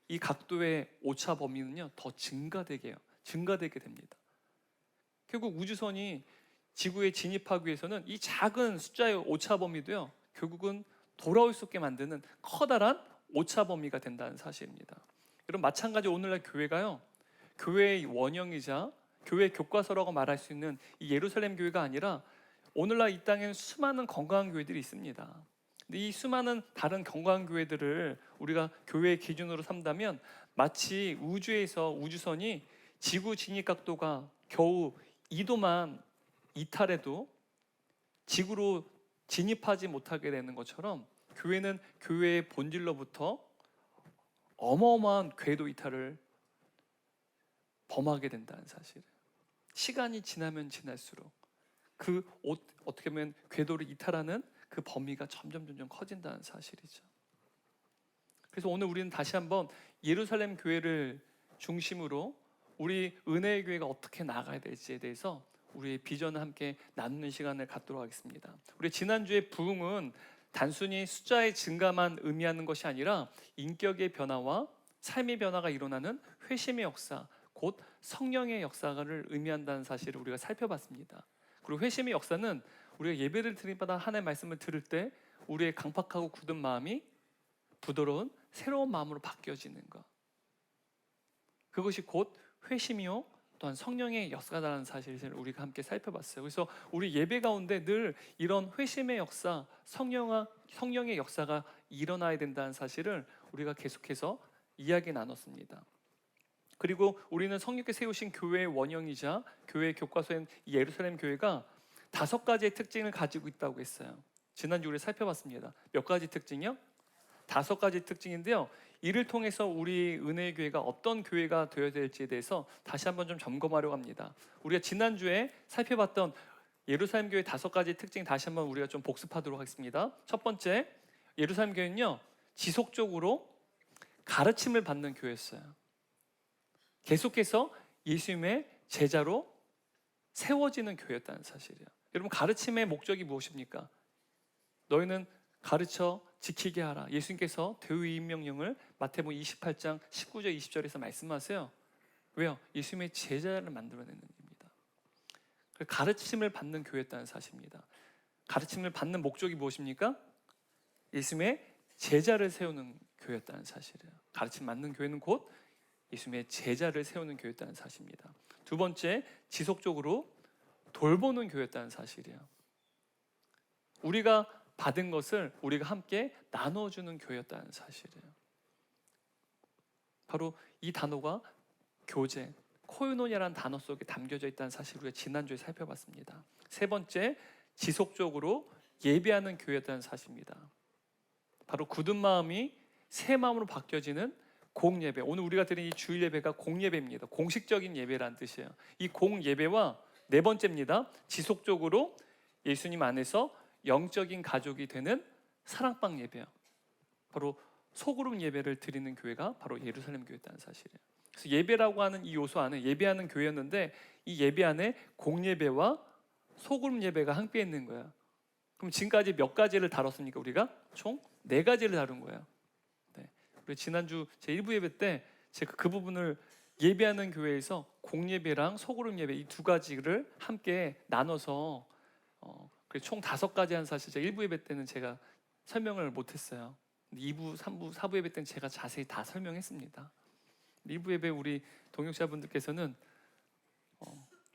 이 각도의 오차 범위는요 더 증가되게 됩니다. 결국 우주선이 지구에 진입하기 위해서는 이 작은 숫자의 오차 범위도요 결국은 돌아올 수 없게 만드는 커다란 오차 범위가 된다는 사실입니다. 여러분 마찬가지로 오늘날 교회가요, 교회의 원형이자 교회 교과서라고 말할 수 있는 이 예루살렘 교회가 아니라 오늘날 이 땅에는 수많은 건강한 교회들이 있습니다. 근데 이 수많은 다른 건강한 교회들을 우리가 교회의 기준으로 삼다면 마치 우주에서 우주선이 지구 진입 각도가 겨우 2도만 이탈해도 지구로 진입하지 못하게 되는 것처럼 교회는 교회의 본질로부터 어마어마한 궤도 이탈을 범하게 된다는 사실. 시간이 지나면 지날수록 그 어떻게 보면 궤도를 이탈하는 그 범위가 점점 커진다는 사실이죠. 그래서 오늘 우리는 다시 한번 예루살렘 교회를 중심으로 우리 은혜의 교회가 어떻게 나아가야 될지에 대해서 우리의 비전을 함께 나누는 시간을 갖도록 하겠습니다. 우리 지난주의 부흥은 단순히 숫자의 증가만 의미하는 것이 아니라 인격의 변화와 삶의 변화가 일어나는 회심의 역사, 곧 성령의 역사를 의미한다는 사실을 우리가 살펴봤습니다. 그리고 회심의 역사는 우리가 예배를 드릴 때마다 하나님의 말씀을 들을 때 우리의 강팍하고 굳은 마음이 부드러운 새로운 마음으로 바뀌어지는 것, 그것이 곧 회심이요 또한 성령의 역사다라는 사실을 우리가 함께 살펴봤어요. 그래서 우리 예배 가운데 늘 이런 회심의 역사, 성령의 역사가 일어나야 된다는 사실을 우리가 계속해서 이야기 나눴습니다. 그리고 우리는 성령께 세우신 교회의 원형이자 교회 교과서인 예루살렘 교회가 5가지의 특징을 가지고 있다고 했어요. 지난주 우리 살펴봤습니다. 몇 가지 특징이요? 5가지 특징인데요. 이를 통해서 우리 은혜의 교회가 어떤 교회가 되어야 될지에 대해서 다시 한번 좀 점검하려고 합니다. 우리가 지난주에 살펴봤던 예루살렘 교회 5가지 특징 다시 한번 우리가 좀 복습하도록 하겠습니다. 첫 번째, 예루살렘 교회는요 지속적으로 가르침을 받는 교회였어요. 계속해서 예수님의 제자로 세워지는 교회였다는 사실이에요. 여러분 가르침의 목적이 무엇입니까? 너희는 가르쳐 지키게 하라. 예수님께서 대위임 명령을 마태복음 28장 19절 20절에서 말씀하세요. 왜요? 예수님의 제자를 만들어내는 겁니다. 가르침을 받는 교회였다는 사실입니다. 가르침을 받는 목적이 무엇입니까? 예수님의 제자를 세우는 교회였다는 사실이에요. 가르침 받는 교회는 곧 예수님의 제자를 세우는 교회였다는 사실입니다. 두 번째, 지속적으로 돌보는 교회였다는 사실이에요. 우리가 받은 것을 우리가 함께 나눠주는 교회였다는 사실이에요. 바로 이 단어가 교제, 코이노니아라는 단어 속에 담겨져 있다는 사실을 우리가 지난주에 살펴봤습니다. 세 번째, 지속적으로 예배하는 교회였다는 사실입니다. 바로 굳은 마음이 새 마음으로 바뀌어지는 공예배. 오늘 우리가 드린 이 주일 예배가 공예배입니다. 공식적인 예배라는 뜻이에요. 이 공예배와 네 번째입니다. 지속적으로 예수님 안에서 영적인 가족이 되는 사랑방 예배요. 바로 소그룹 예배를 드리는 교회가 바로 예루살렘 교회였다는 사실이에요. 그래서 예배라고 하는 이 요소 안에 예배하는 교회였는데 이 예배 안에 공예배와 소그룹 예배가 함께 있는 거예요. 그럼 지금까지 몇 가지를 다뤘습니까? 우리가 총 4가지를 다룬 거예요. 네. 우리 지난주 제 1부 예배 때 제가 그 부분을 예배하는 교회에서 공예배랑 소그룹 예배 이 2가지를 함께 나눠서 총 5가지 한 사실 제가 1부 예배 때는 제가 설명을 못했어요. 2부, 3부, 4부 예배 때는 제가 자세히 다 설명했습니다. 1부 예배 우리 동역자분들께서는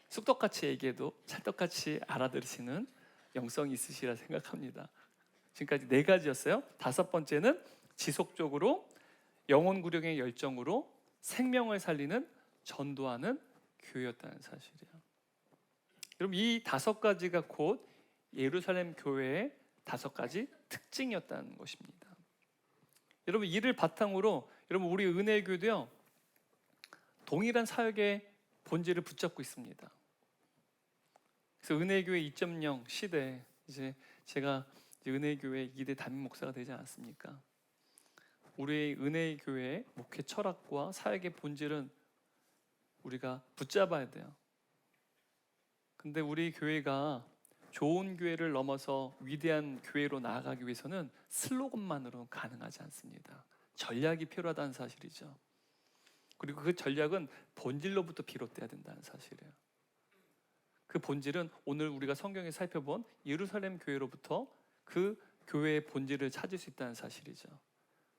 쑥떡같이 얘기해도 찰떡같이 알아들으시는 영성이 있으시라 생각합니다. 지금까지 4가지였어요. 5번째는 지속적으로 영혼 구령의 열정으로 생명을 살리는 전도하는 교회였다는 사실이에요. 여러분, 이 5가지가 곧 예루살렘 교회의 5가지 특징이었다는 것입니다. 여러분, 이를 바탕으로 여러분 우리 은혜의 교회도요, 동일한 사역의 본질을 붙잡고 있습니다. 그래서 은혜의 교회 2.0 시대에 이제 제가 은혜의 교회 2대 담임 목사가 되지 않았습니까? 우리의 은혜의 교회의 목회 철학과 사역의 본질은 우리가 붙잡아야 돼요. 근데 우리 교회가 좋은 교회를 넘어서 위대한 교회로 나아가기 위해서는 슬로건만으로는 가능하지 않습니다. 전략이 필요하다는 사실이죠. 그리고 그 전략은 본질로부터 비롯돼야 된다는 사실이에요. 그 본질은 오늘 우리가 성경에 살펴본 예루살렘 교회로부터 그 교회의 본질을 찾을 수 있다는 사실이죠.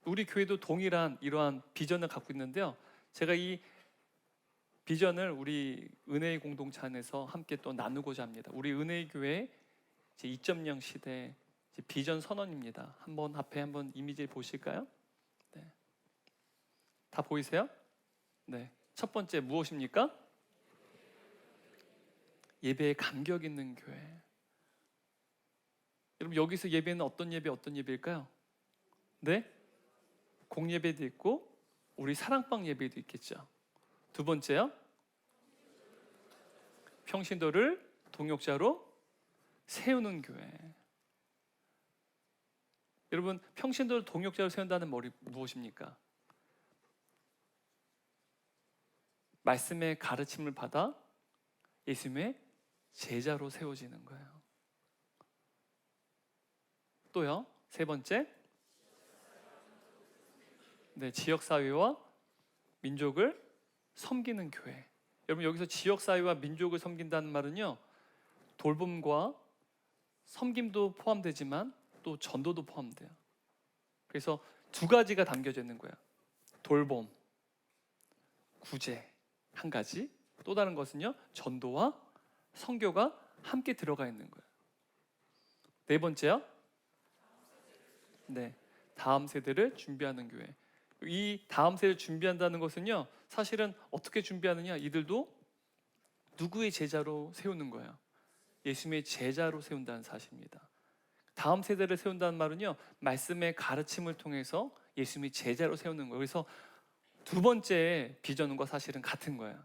우리 교회도 동일한 이러한 비전을 갖고 있는데요. 제가 이 비전을 우리 은혜의 공동체 안에서 함께 또 나누고자 합니다. 우리 은혜의 교회 2.0 시대 비전 선언입니다. 앞에 한번 이미지를 보실까요? 네. 다 보이세요? 네. 첫 번째 무엇입니까? 예배에 감격 있는 교회. 여러분, 여기서 예배는 어떤 예배일까요? 네? 공예배도 있고 우리 사랑방 예배도 있겠죠. 두 번째요, 평신도를 동역자로 세우는 교회. 여러분, 평신도를 동역자로 세운다는 말이 무엇입니까? 말씀의 가르침을 받아 예수님의 제자로 세워지는 거예요. 또요, 세 번째, 네, 지역사회와 민족을 섬기는 교회. 여러분, 여기서 지역사회와 민족을 섬긴다는 말은요, 돌봄과 섬김도 포함되지만 또 전도도 포함돼요. 그래서 2가지가 담겨져 있는 거예요. 돌봄, 구제 한 가지, 또 다른 것은요, 전도와 선교가 함께 들어가 있는 거예요. 네 번째요, 네, 다음 세대를 준비하는 교회. 이 다음 세대를 준비한다는 것은요, 사실은 어떻게 준비하느냐, 이들도 누구의 제자로 세우는 거예요? 예수님의 제자로 세운다는 사실입니다. 다음 세대를 세운다는 말은요, 말씀의 가르침을 통해서 예수님의 제자로 세우는 거예요. 그래서 2번째 비전과 사실은 같은 거예요.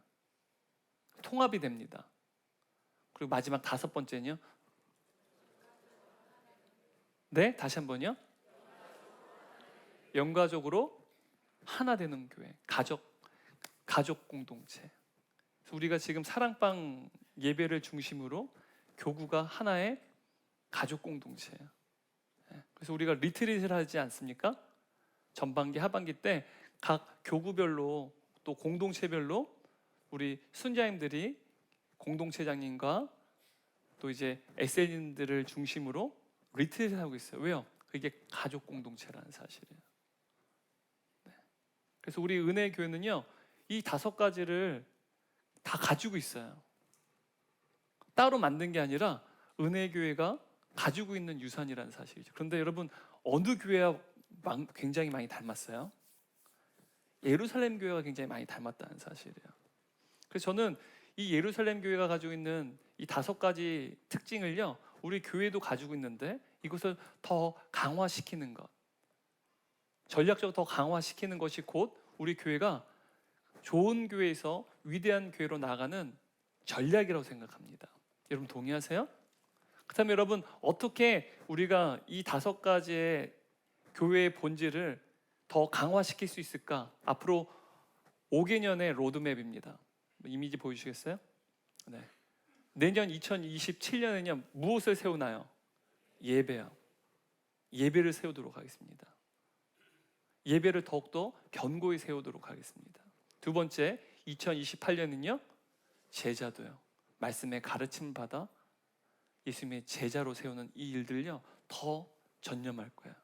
통합이 됩니다. 그리고 마지막 5번째는요, 네, 다시 한번요, 영가적으로 하나 되는 교회, 가족 공동체. 그래서 우리가 지금 사랑방 예배를 중심으로 교구가 하나의 가족 공동체예요. 그래서 우리가 리트릿을 하지 않습니까? 전반기, 하반기 때 각 교구별로 또 공동체별로 우리 순자님들이 공동체장님과 또 이제 SN인들을 중심으로 리트릿을 하고 있어요. 왜요? 그게 가족 공동체라는 사실이에요. 네. 그래서 우리 은혜 교회는요, 이 5가지를 다 가지고 있어요. 따로 만든 게 아니라 은혜 교회가 가지고 있는 유산이라는 사실이죠. 그런데 여러분, 어느 교회와 굉장히 많이 닮았어요? 예루살렘 교회가 굉장히 많이 닮았다는 사실이에요. 그래서 저는 이 예루살렘 교회가 가지고 있는 이 5가지 특징을요, 우리 교회도 가지고 있는데 이것을 더 강화시키는 것, 전략적으로 더 강화시키는 것이 곧 우리 교회가 좋은 교회에서 위대한 교회로 나아가는 전략이라고 생각합니다. 여러분, 동의하세요? 그렇다면 여러분, 어떻게 우리가 이 5가지의 교회의 본질을 더 강화시킬 수 있을까? 앞으로 5개년의 로드맵입니다. 이미지 보여주시겠어요? 네. 내년 2027년에는 무엇을 세우나요? 예배요. 예배를 세우도록 하겠습니다. 예배를 더욱더 견고히 세우도록 하겠습니다. 2번째, 2028년은요, 제자도요. 말씀의 가르침을 받아 예수님의 제자로 세우는 이 일들을요, 더 전념할 거야.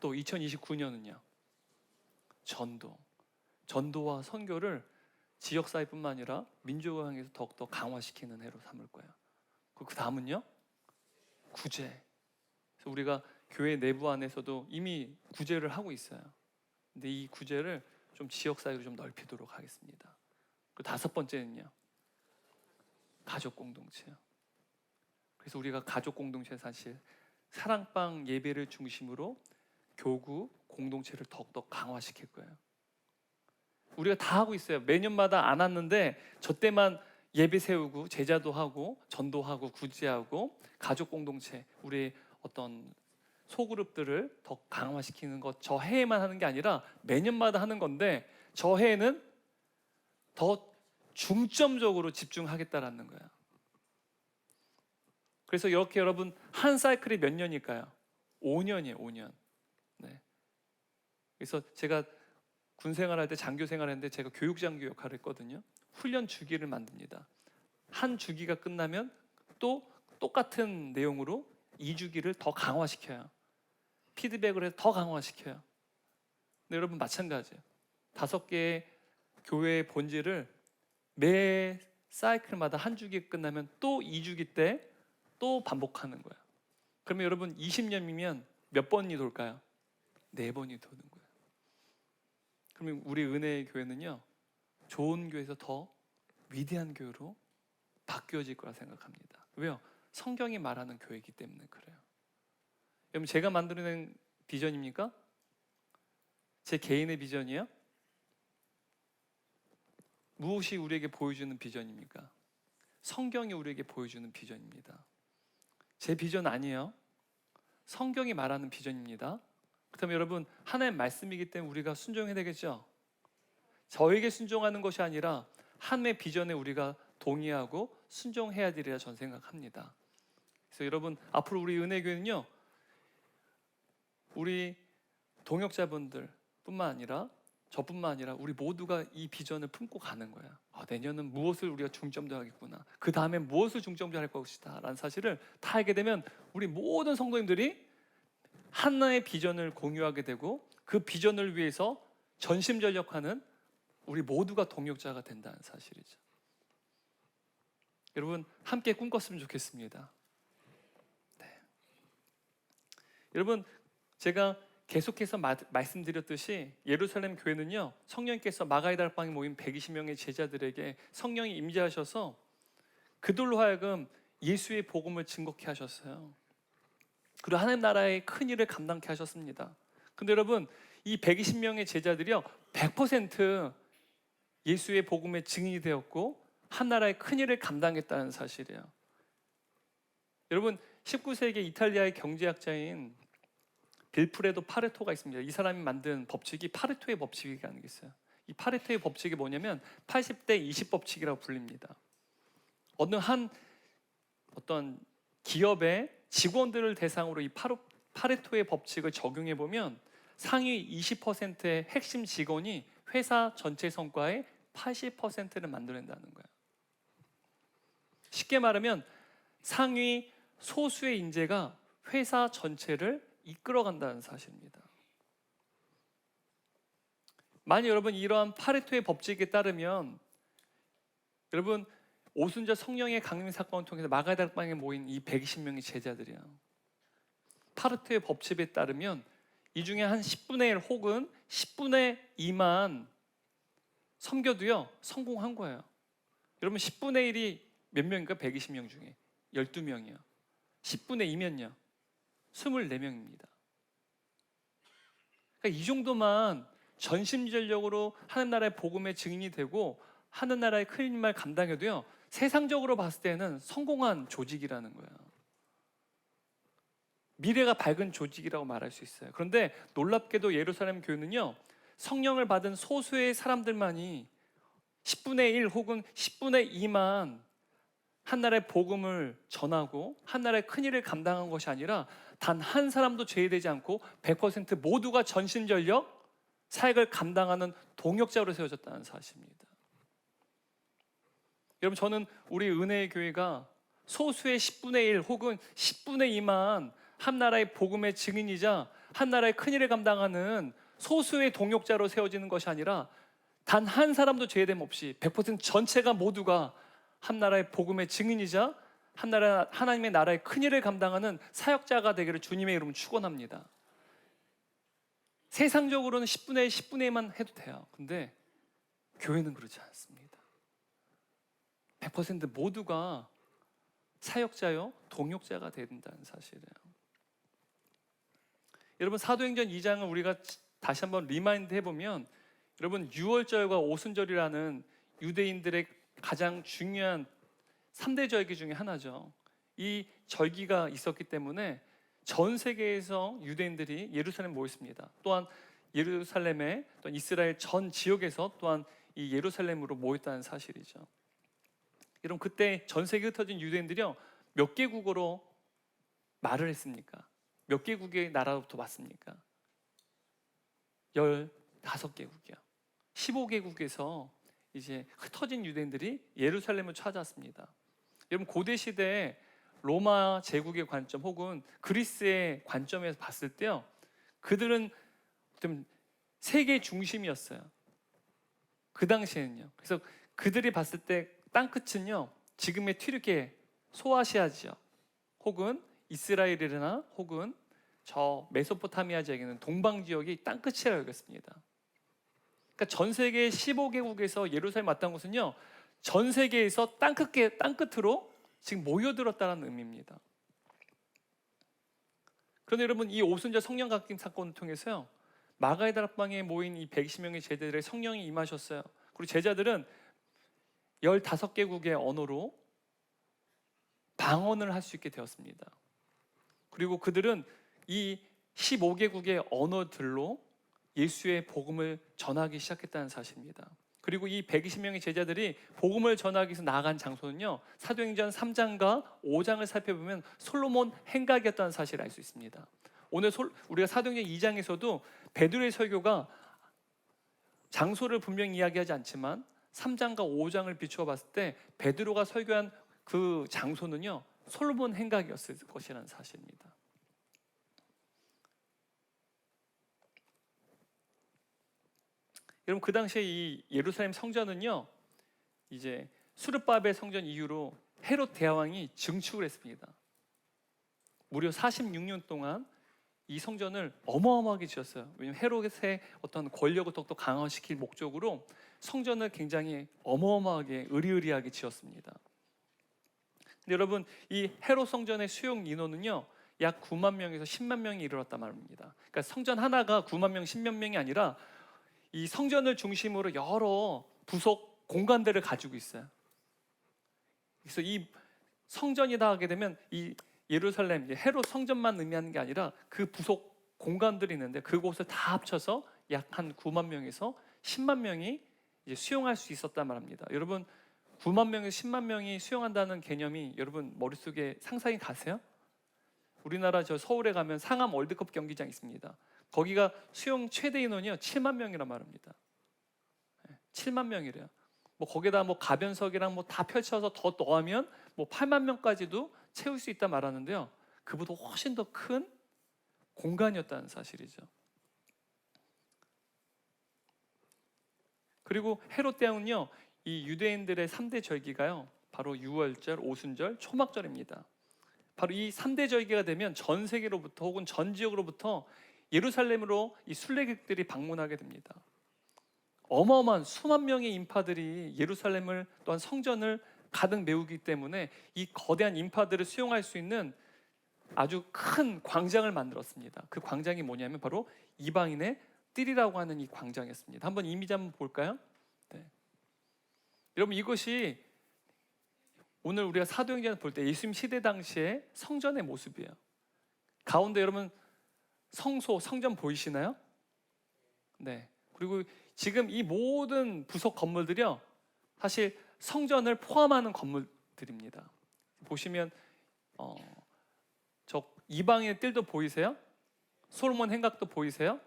또 2029년은요. 전도와 선교를 지역사회뿐만 아니라 민족을 향해서 더욱더 강화시키는 해로 삼을 거야. 그리고 그 다음은요. 구제. 그래서 우리가 교회 내부 안에서도 이미 구제를 하고 있어요. 근데 이 구제를 좀 지역사회로 좀 넓히도록 하겠습니다. 그 다섯 번째는요. 가족 공동체요. 그래서 우리가 가족 공동체 사실 사랑방 예배를 중심으로 교구 공동체를 더욱더 강화시킬 거예요. 우리가 다 하고 있어요. 매년마다 안 왔는데 저 때만 예배 세우고 제자도 하고 전도하고 구제하고 가족 공동체 우리 어떤 소그룹들을 더 강화시키는 것 저 해에만 하는 게 아니라 매년마다 하는 건데 저 해에는 더 중점적으로 집중하겠다라는 거야. 그래서 이렇게 여러분 한 사이클이 몇 년일까요? 5년이에요. 5년. 네. 그래서 제가 군 생활할 때 장교 생활했는데 제가 교육장교 역할을 했거든요. 훈련 주기를 만듭니다. 한 주기가 끝나면 또 똑같은 내용으로 2주기를 더 강화시켜요. 피드백을 해서 더 강화시켜요. 근데 여러분 마찬가지예요. 5개의 교회의 본질을 매 사이클마다 한 주기 끝나면 또 2주기 때 또 반복하는 거예요. 그러면 여러분 20년이면 몇 번이 돌까요? 4번이 도는 거예요. 그러면 우리 은혜의 교회는요. 좋은 교회에서 더 위대한 교회로 바뀌어질 거라 생각합니다. 왜요? 성경이 말하는 교회이기 때문에 그래요. 여러분 제가 만들어낸 비전입니까? 제 개인의 비전이에요? 무엇이 우리에게 보여주는 비전입니까? 성경이 우리에게 보여주는 비전입니다. 제 비전 아니에요. 성경이 말하는 비전입니다. 그렇다면 여러분 하나님의 말씀이기 때문에 우리가 순종해야 되겠죠? 저에게 순종하는 것이 아니라 하나님의 비전에 우리가 동의하고 순종해야 되리라 저는 생각합니다. 그래서 여러분 앞으로 우리 은혜교회는요. 우리 동역자분들 뿐만 아니라 저뿐만 아니라 우리 모두가 이 비전을 품고 가는 거야. 내년은 무엇을 우리가 중점적으로 하겠구나. 그 다음에 무엇을 중점적으로 할 것이다 라는 사실을 다 알게 되면 우리 모든 성도님들이 하나의 비전을 공유하게 되고 그 비전을 위해서 전심전력하는 우리 모두가 동역자가 된다는 사실이죠. 여러분 함께 꿈꿨으면 좋겠습니다. 네. 여러분 제가 계속해서 말씀드렸듯이 예루살렘 교회는요 성령께서 마가의 다락방에 모인 120명의 제자들에게 성령이 임재하셔서 그들로 하여금 예수의 복음을 증거케 하셨어요. 그리고 하나님 나라의 큰 일을 감당케 하셨습니다. 근데 여러분 이 120명의 제자들이요 100% 예수의 복음의 증인이 되었고 한 나라의 큰 일을 감당했다는 사실이에요. 여러분 19세기 이탈리아의 경제학자인 빌프레도 파레토가 있습니다. 이 사람이 만든 법칙이 파레토의 법칙이라는 게 있어요. 이 파레토의 법칙이 뭐냐면 80대 20 법칙이라고 불립니다. 어떤 기업의 직원들을 대상으로 이 파레토의 법칙을 적용해 보면 상위 20%의 핵심 직원이 회사 전체 성과의 80%를 만들어낸다는 거예요. 쉽게 말하면 상위 소수의 인재가 회사 전체를 이끌어간다는 사실입니다. 만약 여러분 이러한 파레토의 법칙에 따르면 여러분 오순절 성령의 강림 사건을 통해서 마가의 다락방에 모인 이 120명의 제자들이야. 파레토의 법칙에 따르면 이 중에 한 10분의 1 혹은 10분의 2만 섬겨도요 성공한 거예요. 여러분 10분의 1이 몇 명인가? 120명 중에 12명이요. 10분의 2면요 24명입니다. 그러니까 이 정도만 전심전력으로 하는 나라의 복음의 증인이 되고 하는 나라의 큰 일만 감당해도요 세상적으로 봤을 때는 성공한 조직이라는 거예요. 미래가 밝은 조직이라고 말할 수 있어요. 그런데 놀랍게도 예루살렘 교회는요 성령을 받은 소수의 사람들만이 10분의 1 혹은 10분의 2만 한 나라의 복음을 전하고 한 나라의 큰 일을 감당한 것이 아니라 단 한 사람도 제외되지 않고 100% 모두가 전심전력 사역을 감당하는 동역자로 세워졌다는 사실입니다. 여러분 저는 우리 은혜의 교회가 소수의 10분의 1 혹은 10분의 2만 한 나라의 복음의 증인이자 한 나라의 큰일을 감당하는 소수의 동역자로 세워지는 것이 아니라 단 한 사람도 제외됨 없이 100% 전체가 모두가 한 나라의 복음의 증인이자 한 나라 하나님의 나라의 큰일을 감당하는 사역자가 되기를 주님의 이름으로 축원합니다. 세상적으로는 10분의 1, 10분의 1만 해도 돼요. 근데 교회는 그렇지 않습니다. 100% 모두가 사역자요, 동역자가 된다는 사실이에요. 여러분 사도행전 2장을 우리가 다시 한번 리마인드 해보면 여러분 유월절과 오순절이라는 유대인들의 가장 중요한 3대 절기 중에 하나죠. 이 절기가 있었기 때문에 전 세계에서 유대인들이 예루살렘에 모였습니다. 또한 예루살렘에 또한 이스라엘 전 지역에서 또한 이 예루살렘으로 모였다는 사실이죠. 여러분 그때 전 세계에 흩어진 유대인들이요 몇 개국어로 말을 했습니까? 몇 개국의 나라로부터 왔습니까? 15개국이요. 15개국에서 이제 흩어진 유대인들이 예루살렘을 찾아왔습니다. 여러분 고대 시대에 로마 제국의 관점 혹은 그리스의 관점에서 봤을 때요, 그들은 좀 세계 중심이었어요. 그 당시에는요. 그래서 그들이 봤을 때 땅끝은요, 지금의 튀르키예, 소아시아지요, 혹은 이스라엘이나 혹은 저 메소포타미아 지역에는 동방 지역이 땅끝이라고 여겼습니다. 그러니까 전 세계 15개국에서 예루살렘 왔다는 것은요, 전 세계에서 땅끝으로 지금 모여들었다는 의미입니다. 그런데 여러분 이 오순절 성령 강림 사건을 통해서요, 마가의 다락방에 모인 이 120명의 제자들의 성령이 임하셨어요. 그리고 제자들은 15개국의 언어로 방언을 할 수 있게 되었습니다. 그리고 그들은 이 15개국의 언어들로 예수의 복음을 전하기 시작했다는 사실입니다. 그리고 이 120명의 제자들이 복음을 전하기 위해서 나아간 장소는요, 사도행전 3장과 5장을 살펴보면 솔로몬 행각이었다는 사실을 알 수 있습니다. 오늘 우리가 사도행전 2장에서도 베드로의 설교가 장소를 분명히 이야기하지 않지만 3장과 5장을 비추어 봤을 때 베드로가 설교한 그 장소는요, 솔로몬 행각이었을 것이라는 사실입니다. 여러분 그 당시에 이 예루살렘 성전은요, 이제 수르바벨 성전 이후로 헤롯 대왕이 증축을 했습니다. 무려 46년 동안 이 성전을 어마어마하게 지었어요. 왜냐하면 헤롯의 어떤 권력을 더욱더 강화시킬 목적으로 성전을 굉장히 어마어마하게 의리의리하게 지었습니다. 근데 여러분 이 헤롯 성전의 수용 인원은요, 약 9만 명에서 10만 명이 이르렀단 말입니다. 그러니까 성전 하나가 9만 명, 10만 명이 아니라 이 성전을 중심으로 여러 부속 공간들을 가지고 있어요. 그래서 이 성전이다 하게 되면 이 예루살렘 헤롯 성전만 의미하는 게 아니라 그 부속 공간들이 있는데 그곳을 다 합쳐서 약 한 9만 명에서 10만 명이 이제 수용할 수 있었단 말입니다. 여러분 9만 명에서 10만 명이 수용한다는 개념이 여러분 머릿속에 상상이 가세요? 우리나라 저 서울에 가면 상암 월드컵 경기장 있습니다. 거기가 수용 최대 인원이요 7만 명이란 말입니다. 7만 명이래요. 뭐 거기다 뭐 가변석이랑 뭐 다 펼쳐서 더 더하면 뭐 8만 명까지도 채울 수 있다 말하는데요, 그보다 훨씬 더 큰 공간이었다는 사실이죠. 그리고 헤롯 대왕은요, 이 유대인들의 3대 절기가요, 바로 유월절, 오순절, 초막절입니다. 바로 이 3대 절기가 되면 전 세계로부터 혹은 전 지역으로부터 예루살렘으로 이 순례객들이 방문하게 됩니다. 어마어마한 수만 명의 인파들이 예루살렘을 또한 성전을 가득 메우기 때문에 이 거대한 인파들을 수용할 수 있는 아주 큰 광장을 만들었습니다. 그 광장이 뭐냐면 바로 이방인의 뜰이라고 하는 이 광장이었습니다. 한번 이미지 한번 볼까요? 네. 여러분 이것이 오늘 우리가 사도행전을 볼 때 예수님 시대 당시의 성전의 모습이에요. 가운데 여러분 성전 보이시나요? 네. 그리고 지금 이 모든 부속 건물들이요, 사실 성전을 포함하는 건물들입니다. 보시면 저 이방인의 뜰도 보이세요? 솔로몬 행각도 보이세요?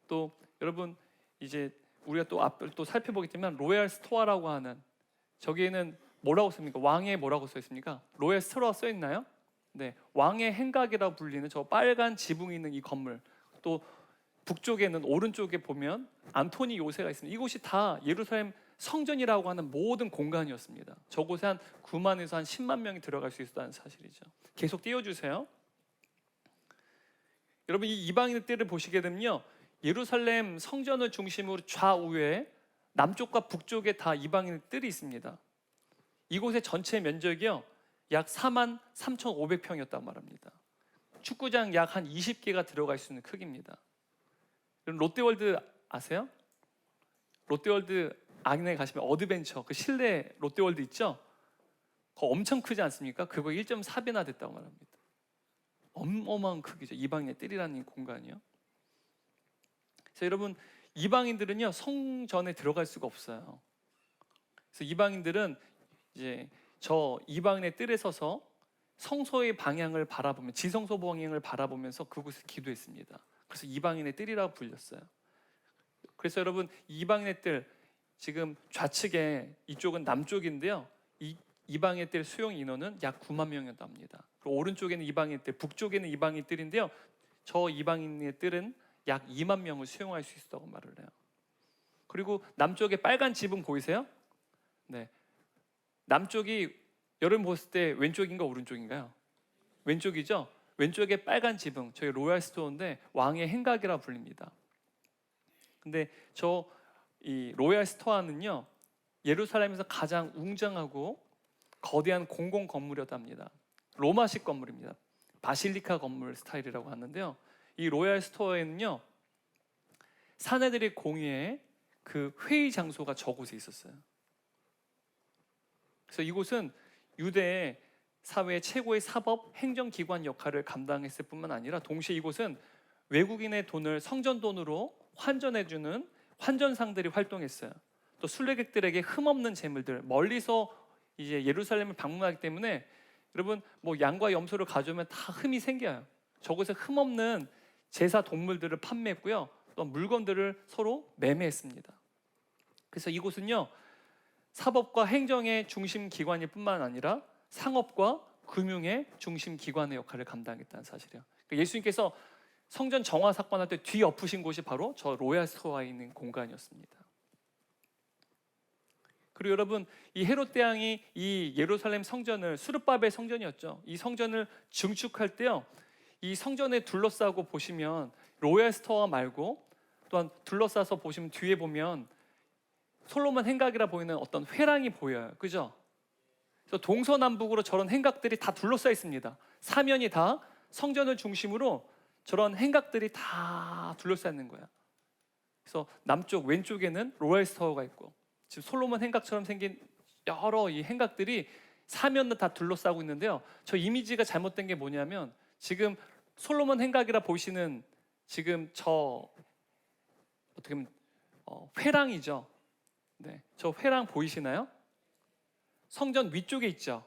또 여러분 이제 우리가 또 앞을 또 살펴보겠지만 로얄 스토어라고 하는, 저기에는 뭐라고 씁니까? 왕의 뭐라고 써 있습니까? 로얄 스토어 써 있나요? 네, 왕의 행각이라 불리는 저 빨간 지붕이 있는 이 건물, 또 북쪽에는 오른쪽에 보면 안토니 요새가 있습니다. 이곳이 다 예루살렘 성전이라고 하는 모든 공간이었습니다. 저곳에 한 9만에서 한 10만 명이 들어갈 수 있었다는 사실이죠. 계속 띄워주세요. 여러분, 이 이방인의 뜰을 보시게 되면요, 예루살렘 성전을 중심으로 좌우에 남쪽과 북쪽에 다 이방인의 뜰이 있습니다. 이곳의 전체 면적이요 약 4만 3,500평이었단 말합니다. 축구장 약 한 20개가 들어갈 수 있는 크기입니다. 롯데월드 아세요? 롯데월드 안에 가시면 어드벤처 그 실내 롯데월드 있죠? 그거 엄청 크지 않습니까? 그거 1.4배나 됐다고 말합니다. 어마어마한 크기죠. 이방인의 뜰이라는 공간이요. 그래서 여러분, 이방인들은요 성전에 들어갈 수가 없어요. 그래서 이방인들은 이제 저 이방인의 뜰에 서서 성소의 방향을 바라보면, 지성소 방향을 바라보면서 그곳에 기도했습니다. 그래서 이방인의 뜰이라고 불렸어요. 그래서 여러분, 이방인의 뜰, 지금 좌측에 이쪽은 남쪽인데요, 이 이방인의 뜰 수용 인원은 약 9만 명이었다 합니다. 그리고 오른쪽에는 이방인의 뜰, 북쪽에는 이방인의 뜰인데요, 저 이방인의 뜰은 약 2만 명을 수용할 수 있었다고 말을 해요. 그리고 남쪽에 빨간 지붕 보이세요? 네, 남쪽이 여러분 봤을 때 왼쪽인가 오른쪽인가요? 왼쪽이죠? 왼쪽에 빨간 지붕, 저희 로얄 스토어인데 왕의 행각이라 불립니다. 근데 저 이 로얄 스토어는요 예루살렘에서 가장 웅장하고 거대한 공공 건물이었답니다. 로마식 건물입니다. 바실리카 건물 스타일이라고 하는데요, 이 로얄 스토어에는요 사내들의 공의의 그 회의 장소가 저곳에 있었어요. 그래서 이곳은 유대의 사회의 최고의 사법 행정기관 역할을 감당했을 뿐만 아니라 동시에 이곳은 외국인의 돈을 성전 돈으로 환전해주는 환전상들이 활동했어요. 또 순례객들에게 흠없는 재물들, 멀리서 이제 예루살렘을 방문하기 때문에 여러분 뭐 양과 염소를 가져오면 다 흠이 생겨요. 저곳에 흠없는 제사 동물들을 판매했고요, 또 물건들을 서로 매매했습니다. 그래서 이곳은요 사법과 행정의 중심 기관일 뿐만 아니라 상업과 금융의 중심 기관의 역할을 감당했다는 사실이에요. 그러니까 예수님께서 성전 정화 사건할 때 뒤엎으신 곳이 바로 저 로얄 스토어에 있는 공간이었습니다. 그리고 여러분, 이 헤롯 왕이 이 예루살렘 성전을, 수르바벨 성전이었죠, 이 성전을 증축할 때요, 이 성전에 둘러싸고 보시면 로얄 스토어 말고 또한 둘러싸서 보시면 뒤에 보면 솔로몬 행각이라 보이는 어떤 회랑이 보여요. 그죠? 그래서 동서남북으로 저런 행각들이 다 둘러싸여 있습니다. 사면이 다 성전을 중심으로 저런 행각들이 다 둘러싸여 있는 거야. 그래서 남쪽 왼쪽에는 로얄 스토어가 있고, 지금 솔로몬 행각처럼 생긴 여러 이 행각들이 사면을 다 둘러싸고 있는데요, 저 이미지가 잘못된 게 뭐냐면 지금 솔로몬 행각이라 보시는 지금 저 어떻게 보면 회랑이죠. 네, 저 회랑 보이시나요? 성전 위쪽에 있죠.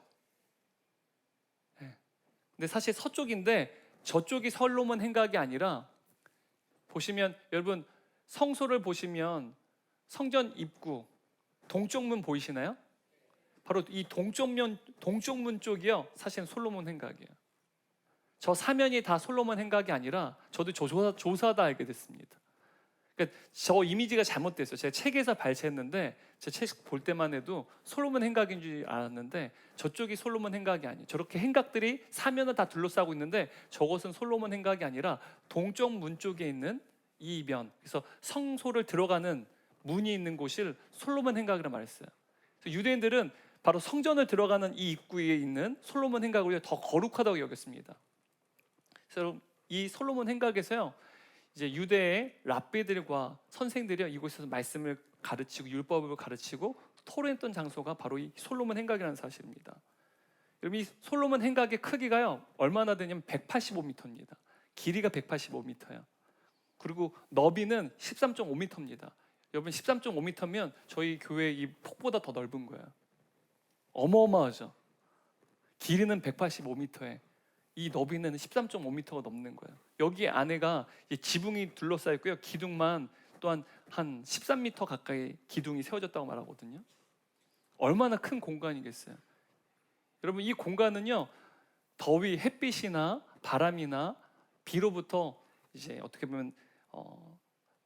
네. 근데 사실 서쪽인데 저쪽이 솔로몬 행각이 아니라, 보시면 여러분 성소를 보시면 성전 입구 동쪽문 보이시나요? 바로 이 동쪽문 쪽이요 사실은 솔로몬 행각이에요. 저 사면이 다 솔로몬 행각이 아니라 저도 조사하다 알게 됐습니다. 그러니까 저 이미지가 잘못됐어요. 제가 책에서 발췌했는데 제 책 볼 때만 해도 솔로몬 행각인 줄 알았는데 저쪽이 솔로몬 행각이 아니에요. 저렇게 행각들이 사면을 다 둘러싸고 있는데 저것은 솔로몬 행각이 아니라 동쪽 문 쪽에 있는 이 면, 그래서 성소를 들어가는 문이 있는 곳을 솔로몬 행각이라 말했어요. 그래서 유대인들은 바로 성전을 들어가는 이 입구에 있는 솔로몬 행각을 더 거룩하다고 여겼습니다. 그래서 이 솔로몬 행각에서요, 이제 유대의 랍비들과 선생들이 이곳에서 말씀을 가르치고 율법을 가르치고 토론했던 장소가 바로 이 솔로몬 행각이라는 사실입니다. 여러분, 이 솔로몬 행각의 크기가요 얼마나 되냐면 185m입니다. 길이가 185m예요. 그리고 너비는 13.5m입니다. 여러분 13.5m면 저희 교회 이 폭보다 더 넓은 거예요. 어마어마하죠. 길이는 185m에 이 너비는 13.5m가 넘는 거예요. 여기 안에가 지붕이 둘러싸여 있고요, 기둥만 또한 한 13m 가까이 기둥이 세워졌다고 말하거든요. 얼마나 큰 공간이겠어요. 여러분 이 공간은요 더위, 햇빛이나 바람이나 비로부터 이제 어떻게 보면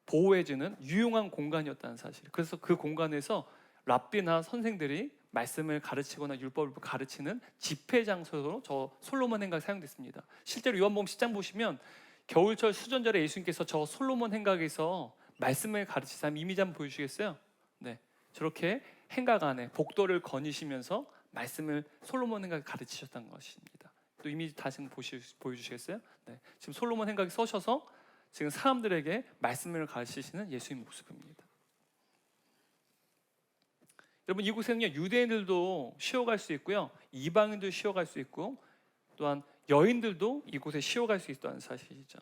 보호해주는 유용한 공간이었다는 사실. 그래서 그 공간에서 랍비나 선생들이 말씀을 가르치거나 율법을 가르치는 집회 장소로 저 솔로몬 행각이 사용됐습니다. 실제로 요한복음 10장 보시면 겨울철 수전절에 예수님께서 저 솔로몬 행각에서 말씀을 가르치신 사람 이미지 한번 보여주시겠어요? 네, 저렇게 행각 안에 복도를 거니시면서 말씀을 솔로몬 행각에 가르치셨다는 것입니다. 또 이미지 다시 한번 보여주시겠어요? 네, 지금 솔로몬 행각에 서셔서 지금 사람들에게 말씀을 가르치시는 예수님 모습입니다. 여러분, 이곳에는요 유대인들도 쉬어갈 수 있고요, 이방인도 쉬어갈 수 있고, 또한 여인들도 이곳에 쉬어갈 수 있다는 사실이죠.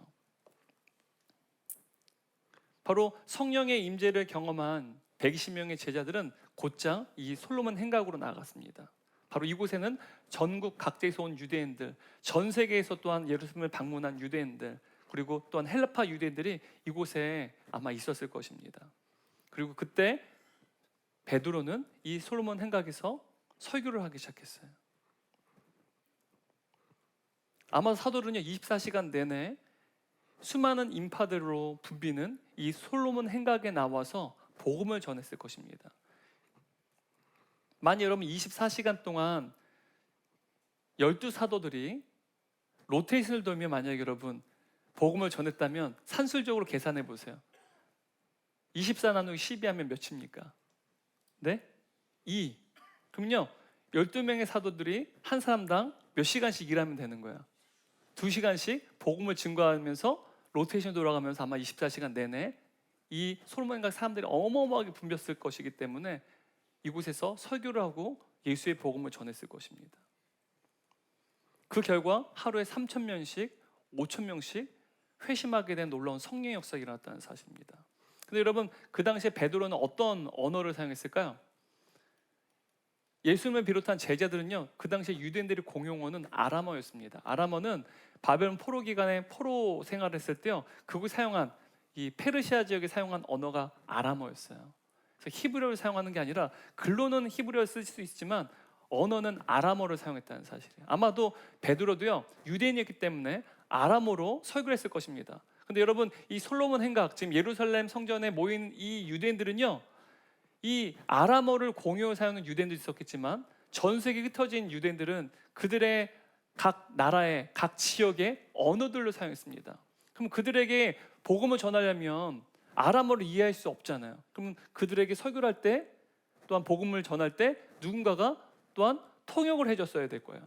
바로 성령의 임재를 경험한 120명의 제자들은 곧장 이 솔로몬 행각으로 나아갔습니다. 바로 이곳에는 전국 각지에서 온 유대인들, 전 세계에서 또한 예루살렘을 방문한 유대인들, 그리고 또한 헬라파 유대인들이 이곳에 아마 있었을 것입니다. 그리고 그때 베드로는 이 솔로몬 행각에서 설교를 하기 시작했어요. 아마 사도는요 24시간 내내 수많은 인파들로 붐비는 이 솔로몬 행각에 나와서 복음을 전했을 것입니다. 만약 여러분 24시간 동안 12사도들이 로테이션을 돌며 만약 여러분 복음을 전했다면 산술적으로 계산해 보세요. 24 나누기 12 하면 몇입니까? 네? 2. 그럼요 12명의 사도들이 한 사람당 몇 시간씩 일하면 되는 거야. 2시간씩 복음을 증거하면서 로테이션 돌아가면서 아마 24시간 내내 이 솔로몬 행각 사람들이 어마어마하게 붐볐을 것이기 때문에 이곳에서 설교를 하고 예수의 복음을 전했을 것입니다. 그 결과 하루에 3,000명씩 5,000명씩 회심하게 된 놀라운 성령의 역사가 일어났다는 사실입니다. 근데 여러분, 그 당시에 베드로는 어떤 언어를 사용했을까요? 예수님을 비롯한 제자들은요 그 당시에 유대인들의 공용어는 아람어였습니다. 아람어는 바벨론 포로 기간에 포로 생활을 했을 때요 그곳 사용한 이 페르시아 지역에 사용한 언어가 아람어였어요. 그래서 히브리어를 사용하는 게 아니라 글로는 히브리어를 쓸 수 있지만 언어는 아람어를 사용했다는 사실이에요. 아마도 베드로도요 유대인이었기 때문에 아람어로 설교를 했을 것입니다. 근데 여러분, 이 솔로몬 행각, 지금 예루살렘 성전에 모인 이 유대인들은요 이 아람어를 공용어로 사용하는 유대인들도 있었겠지만 전 세계에 흩어진 유대인들은 그들의 각 나라의 각 지역의 언어들로 사용했습니다. 그럼 그들에게 복음을 전하려면 아람어를 이해할 수 없잖아요. 그럼 그들에게 설교를 할 때 또한 복음을 전할 때 누군가가 또한 통역을 해줬어야 될 거예요.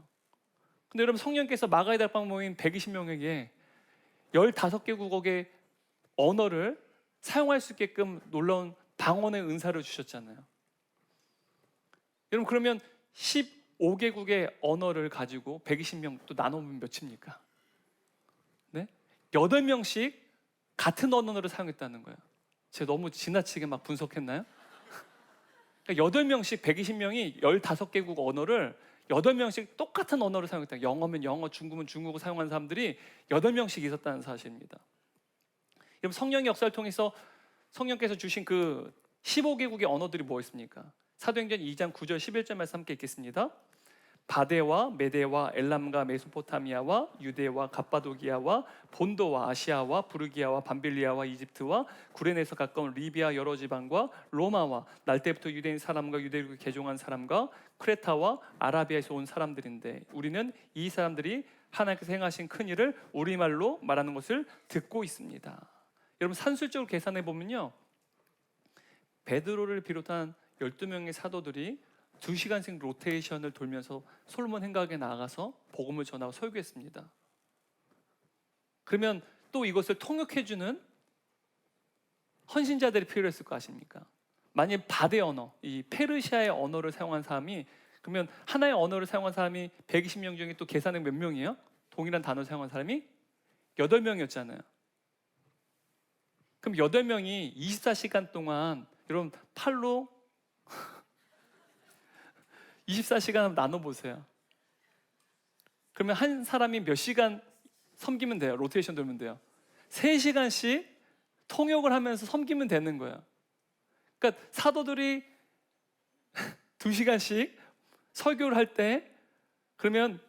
근데 여러분, 성령께서 마가의 달방 모인 120명에게 15개국어의 언어를 사용할 수 있게끔 놀라운 방언의 은사를 주셨잖아요. 여러분, 그러면 15개국의 언어를 가지고 120명 또 나누면 몇입니까? 네? 8명씩 같은 언어를 사용했다는 거예요. 제가 너무 지나치게 막 분석했나요? 그러니까 8명씩 120명이 15개국 언어를 8명씩 똑같은 언어를 사용했다. 영어면 영어, 중국은 중국어 사용하는 사람들이 8명씩 있었다는 사실입니다. 여러분, 성령의 역사를 통해서 성령께서 주신 그 15개국의 언어들이 뭐였습니까? 사도행전 2장 9절 11절 말씀 함께 읽겠습니다. 바데와 메데와 엘람과 메소포타미아와 유대와 갑바도기아와 본도와 아시아와 부르기아와 밤빌리아와 이집트와 구레네에서 가까운 리비아 여러 지방과 로마와 날 때부터 유대인 사람과 유대인을 개종한 사람과 크레타와 아라비아에서 온 사람들인데 우리는 이 사람들이 하나님께서 행하신 큰 일을 우리말로 말하는 것을 듣고 있습니다. 여러분, 산술적으로 계산해 보면요 베드로를 비롯한 12명의 사도들이 2시간씩 로테이션을 돌면서 솔로몬 행각에 나가서 복음을 전하고 설교했습니다. 그러면 또 이것을 통역해주는 헌신자들이 필요했을 거 아십니까? 만약 바데 언어, 이 페르시아의 언어를 사용한 사람이, 그러면 하나의 언어를 사용한 사람이 120명 중에 또 계산은 몇 명이에요? 동일한 단어를 사용한 사람이 8명이었잖아요. 그럼 8명이 24시간 동안 여러분 팔로 24시간 나눠보세요. 그러면 한 사람이 몇 시간 섬기면 돼요? 로테이션 돌면 돼요. 3시간씩 통역을 하면서 섬기면 되는 거예요. 그러니까 사도들이 2시간씩 설교를 할 때 그러면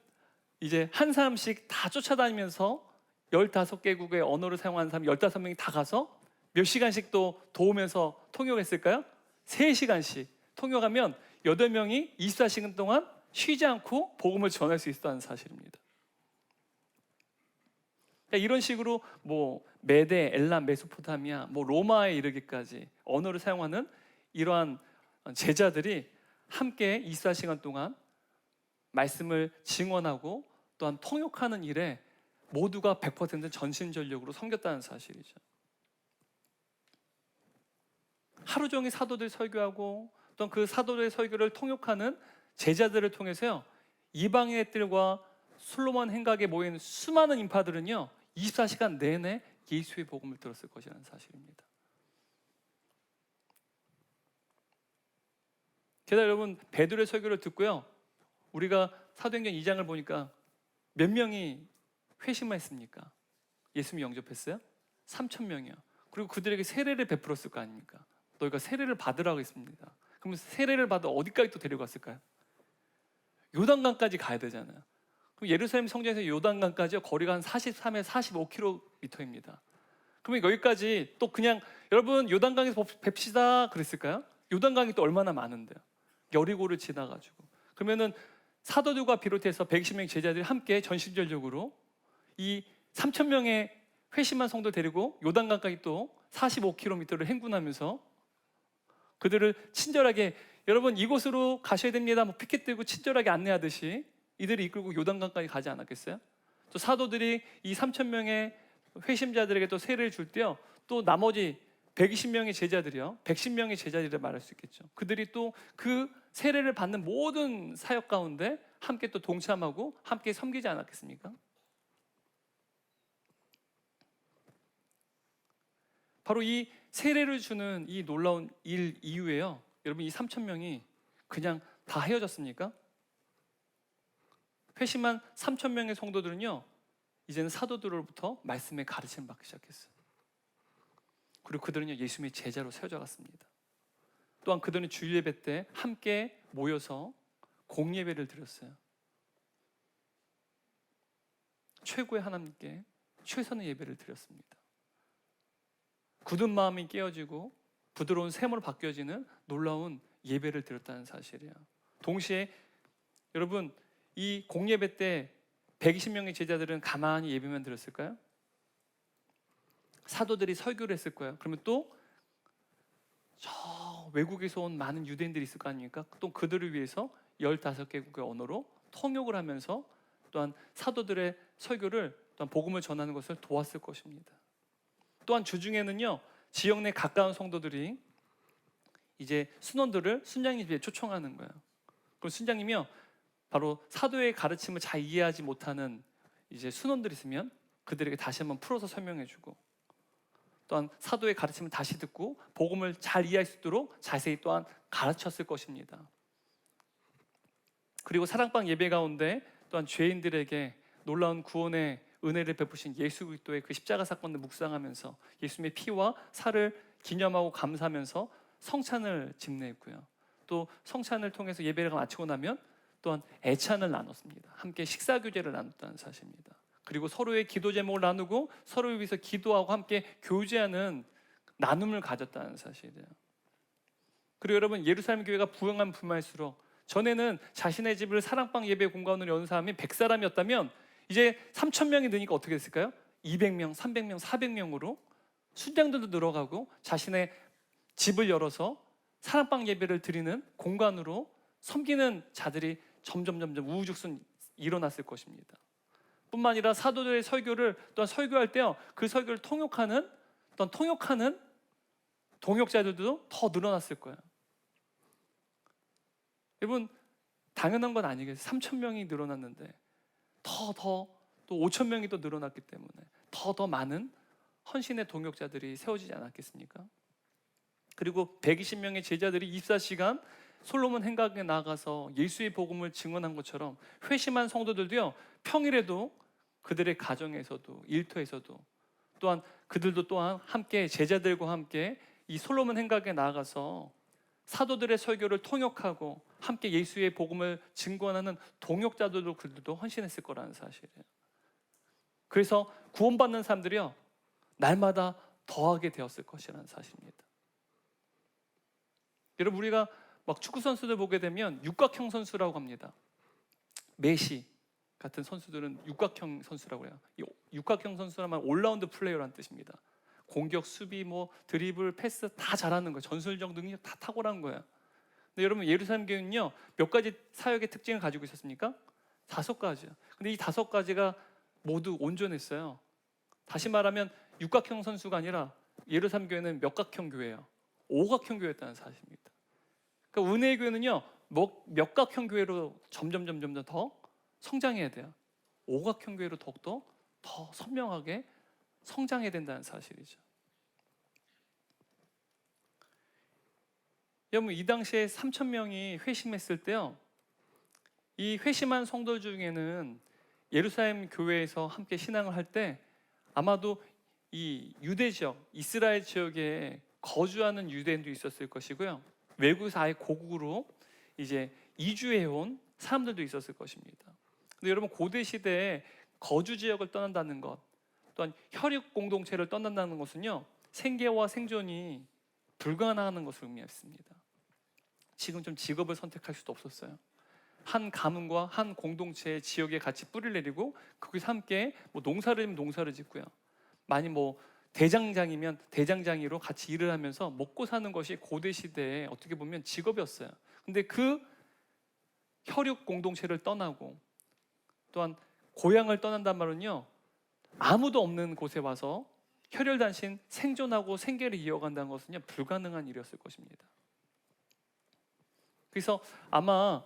이제 한 사람씩 다 쫓아다니면서 15개국의 언어를 사용하는 사람 15명이 다 가서 몇 시간씩 또 도우면서 통역했을까요? 3시간씩 통역하면 8명이 24시간 동안 쉬지 않고 복음을 전할 수 있었다는 사실입니다. 그러니까 이런 식으로 뭐 메데, 엘람, 메소포타미아, 뭐 로마에 이르기까지 언어를 사용하는 이러한 제자들이 함께 24시간 동안 말씀을 증언하고 또한 통역하는 일에 모두가 100% 전심전력으로 섬겼다는 사실이죠. 하루 종일 사도들이 설교하고 또한 그 사도들의 설교를 통역하는 제자들을 통해서요, 이방인들과 솔로몬 행각에 모인 수많은 인파들은요 24시간 내내 예수의 복음을 들었을 것이라는 사실입니다. 게다가 여러분, 베드로의 설교를 듣고요, 우리가 사도행전 2장을 보니까 몇 명이 회심을 했습니까? 예수님 영접했어요? 3,000명이요. 그리고 그들에게 세례를 베풀었을 거 아닙니까? 너희가 세례를 받으라고 했습니다. 그럼 세례를 받아 어디까지 또 데려갔을까요? 요단강까지 가야 되잖아요. 그럼 예루살렘 성전에서 요단강까지 거리가 한 43에서 45km입니다. 그러면 여기까지 또 그냥 여러분 요단강에서 뵙시다 그랬을까요? 요단강이 또 얼마나 많은데요. 여리고를 지나가지고. 그러면은 사도들과 비롯해서 120명 제자들이 함께 전심전력으로 이 3,000명의 회심한 성도 데리고 요단강까지 또 45km를 행군하면서 그들을 친절하게, 여러분 이곳으로 가셔야 됩니다, 뭐 피켓 들고 친절하게 안내하듯이 이들이 이끌고 요단강까지 가지 않았겠어요? 또 사도들이 이 3,000명의 회심자들에게 또 세례를 줄 때요, 또 나머지 120명의 제자들이요, 110명의 제자들이라 말할 수 있겠죠. 그들이 또 그 세례를 받는 모든 사역 가운데 함께 또 동참하고 함께 섬기지 않았겠습니까? 바로 이 세례를 주는 이 놀라운 일 이후에요, 여러분 이 3,000명이 그냥 다 헤어졌습니까? 회심한 3,000명의 성도들은요 이제는 사도들로부터 말씀의 가르침을 받기 시작했어요. 그리고 그들은요 예수님의 제자로 세워져 갔습니다. 또한 그들은 주일 예배 때 함께 모여서 공예배를 드렸어요. 최고의 하나님께 최선의 예배를 드렸습니다. 굳은 마음이 깨어지고 부드러운 샘으로 바뀌어지는 놀라운 예배를 드렸다는 사실이에요. 동시에 여러분 이 공예배 때 120명의 제자들은 가만히 예배만 드렸을까요? 사도들이 설교를 했을 거예요. 그러면 또 저 외국에서 온 많은 유대인들이 있을 거 아닙니까? 또 그들을 위해서 15개국의 언어로 통역을 하면서 또한 사도들의 설교를 또한 복음을 전하는 것을 도왔을 것입니다. 또한 주중에는요 지역 내 가까운 성도들이 이제 순원들을 순장님 집에 초청하는 거예요. 그럼 순장님이요 바로 사도의 가르침을 잘 이해하지 못하는 이제 순원들이 있으면 그들에게 다시 한번 풀어서 설명해주고, 또한 사도의 가르침을 다시 듣고 복음을 잘 이해할 수 있도록 자세히 또한 가르쳤을 것입니다. 그리고 사랑방 예배 가운데 또한 죄인들에게 놀라운 구원의 은혜를 베푸신 예수 그리스도의 그 십자가 사건을 묵상하면서 예수님의 피와 살을 기념하고 감사하면서 성찬을 집례했고요. 또 성찬을 통해서 예배를 마치고 나면 또한 애찬을 나눴습니다. 함께 식사 교제를 나눴다는 사실입니다. 그리고 서로의 기도 제목을 나누고 서로를 위해서 기도하고 함께 교제하는 나눔을 가졌다는 사실이에요. 그리고 여러분 예루살렘 교회가 부흥하면 부흥할수록 전에는 자신의 집을 사랑방 예배 공간으로 여는 사람이 100사람이었다면 이제 3,000명이 되니까 어떻게 됐을까요? 200명, 300명, 400명으로 순장들도 늘어가고 자신의 집을 열어서 사랑방 예배를 드리는 공간으로 섬기는 자들이 점점 우후죽순 일어났을 것입니다. 뿐만 아니라 사도들의 설교를 또한 설교할 때요 그 설교를 통역하는 동역자들도 더 늘어났을 거예요. 여러분 당연한 건 아니겠어요. 3,000명이 늘어났는데 또 5,000명이 또 늘어났기 때문에 더 많은 헌신의 동역자들이 세워지지 않았겠습니까? 그리고 120명의 제자들이 24시간 솔로몬 행각에 나가서 예수의 복음을 증언한 것처럼 회심한 성도들도요 평일에도 그들의 가정에서도 일터에서도 또한 그들도 또한 함께 제자들과 함께 이 솔로몬 행각에 나가서 사도들의 설교를 통역하고 함께 예수의 복음을 증거하는 동역자들도 그들도 헌신했을 거라는 사실이에요. 그래서 구원받는 사람들이요 날마다 더하게 되었을 것이라는 사실입니다. 여러분 우리가 막 축구 선수들 보게 되면 육각형 선수라고 합니다. 메시 같은 선수들은 육각형 선수라고 해요. 이 육각형 선수라면 올라운드 플레이어라는 뜻입니다. 공격, 수비, 뭐 드리블, 패스 다 잘하는 거예요. 전술적 능력 다 탁월한 거예요. 근데 여러분 예루살렘 교회는요 몇 가지 사역의 특징을 가지고 있었습니까? 5가지요. 근데 이 5가지가 모두 온전했어요. 다시 말하면 육각형 선수가 아니라 예루살렘 교회는 몇각형 교회예요. 오각형 교회였다는 사실입니다. 그러니까 은혜의 교회는요 몇각형 교회로 점점 더 성장해야 돼요. 오각형 교회로 더욱더 더 선명하게 성장해야 된다는 사실이죠. 여러분 이 당시에 3,000명이 회심했을 때요 이 회심한 성도 중에는 예루살렘 교회에서 함께 신앙을 할 때 아마도 이 유대 지역, 이스라엘 지역에 거주하는 유대인도 있었을 것이고요. 외국에서 아예 고국으로 이제 이주해 온 사람들도 있었을 것입니다. 근데 여러분 고대 시대에 거주 지역을 떠난다는 것, 또한 혈육 공동체를 떠난다는 것은요 생계와 생존이 불가능한 것을 의미했습니다. 지금 좀 직업을 선택할 수도 없었어요. 한 가문과 한 공동체의 지역에 같이 뿌리를 내리고 거기서 함께 뭐 농사를 지면 농사를 짓고요. 많이 뭐 대장장이면 대장장이로 같이 일을 하면서 먹고 사는 것이 고대 시대에 어떻게 보면 직업이었어요. 근데 그 혈육 공동체를 떠나고 또한 고향을 떠난단 말은요 아무도 없는 곳에 와서 혈혈단신 생존하고 생계를 이어간다는 것은요 불가능한 일이었을 것입니다. 그래서 아마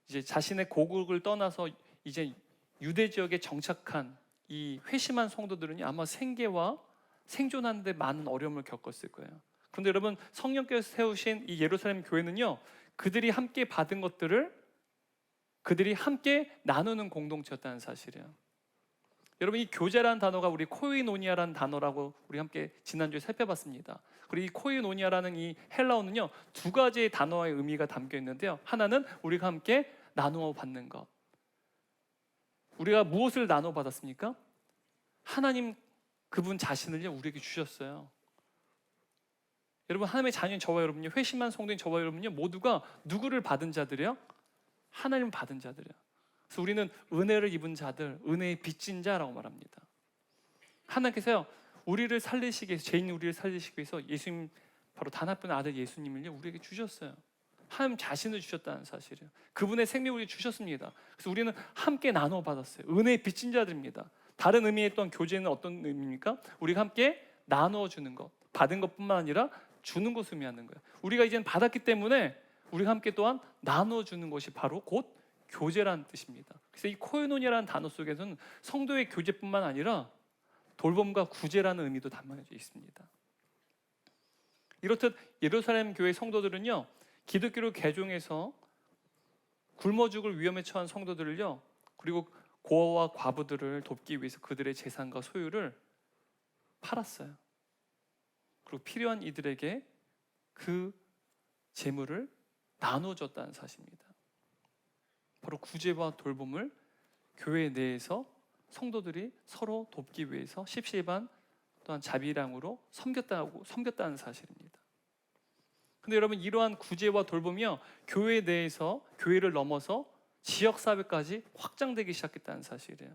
이제 자신의 고국을 떠나서 이제 유대 지역에 정착한 이 회심한 성도들은 아마 생계와 생존하는 데 많은 어려움을 겪었을 거예요. 그런데 여러분 성령께서 세우신 이 예루살렘 교회는요 그들이 함께 받은 것들을 그들이 함께 나누는 공동체였다는 사실이에요. 여러분 이 교제라는 단어가 우리 코이노니아라는 단어라고 우리 함께 지난주에 살펴봤습니다. 그리고 이 코이노니아라는 이 헬라어는요 2가지의 단어의 의미가 담겨 있는데요. 하나는 우리가 함께 나누어 받는 것. 우리가 무엇을 나눠 받았습니까? 하나님 그분 자신을요 우리에게 주셨어요. 여러분 하나님의 자녀인 저와 여러분요 회심한 성도인 저와 여러분요 모두가 누구를 받은 자들이요? 하나님을 받은 자들이요. 그래서 우리는 은혜를 입은 자들, 은혜의 빚진 자라고 말합니다. 하나님께서요 우리를 살리시기 위해서 죄인 우리를 살리시기 위해서 예수님 바로 단 한 분의 아들 예수님을요 우리에게 주셨어요. 하나님 자신을 주셨다는 사실이에요. 그분의 생명을 우리에게 주셨습니다. 그래서 우리는 함께 나눠 받았어요. 은혜의 빚진 자들입니다. 다른 의미의 또한 교제는 어떤 의미입니까? 우리가 함께 나누어 주는 것, 받은 것뿐만 아니라 주는 것을 의미하는 거예요. 우리가 이제는 받았기 때문에 우리가 함께 또한 나누어 주는 것이 바로 곧 교제라는 뜻입니다. 그래서 이 코이노니아라는 단어 속에서는 성도의 교제뿐만 아니라 돌봄과 구제라는 의미도 담겨져 있습니다. 이렇듯 예루살렘 교회 성도들은요 기독교를 개종해서 굶어 죽을 위험에 처한 성도들을요 그리고 고아와 과부들을 돕기 위해서 그들의 재산과 소유를 팔았어요. 그리고 필요한 이들에게 그 재물을 나눠줬다는 사실입니다. 바로 구제와 돌봄을 교회 내에서 성도들이 서로 돕기 위해서 십시반 또한 자비량으로 섬겼다는 사실입니다. 근데 여러분 이러한 구제와 돌봄이요 교회 내에서 교회를 넘어서 지역 사회까지 확장되기 시작했다는 사실이에요.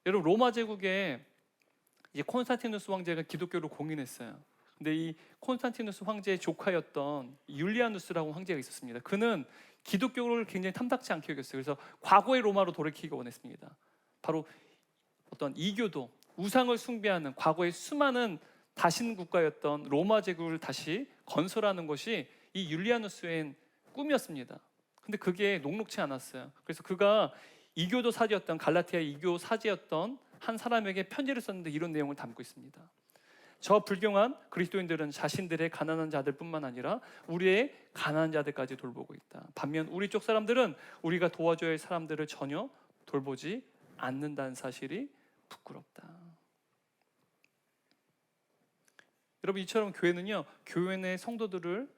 여러분 로마 제국에 이제 콘스탄티누스 황제가 기독교를 공인했어요. 근데 이 콘스탄티누스 황제의 조카였던 율리아누스라고 황제가 있었습니다. 그는 기독교를 굉장히 탐탁치 않게 여겼어요. 그래서 과거의 로마로 돌이키기 원했습니다. 바로 어떤 이교도, 우상을 숭배하는 과거의 수많은 다신 국가였던 로마 제국을 다시 건설하는 것이 이 율리아누스의 꿈이었습니다. 근데 그게 녹록치 않았어요. 그래서 그가 이교도 사제였던 갈라티아 이교 사제였던 한 사람에게 편지를 썼는데 이런 내용을 담고 있습니다. 저 불경한 그리스도인들은 자신들의 가난한 자들뿐만 아니라 우리의 가난한 자들까지 돌보고 있다. 반면 우리 쪽 사람들은 우리가 도와줘야 할 사람들을 전혀 돌보지 않는다는 사실이 부끄럽다. 여러분 이처럼 교회는요 교회 내 성도들을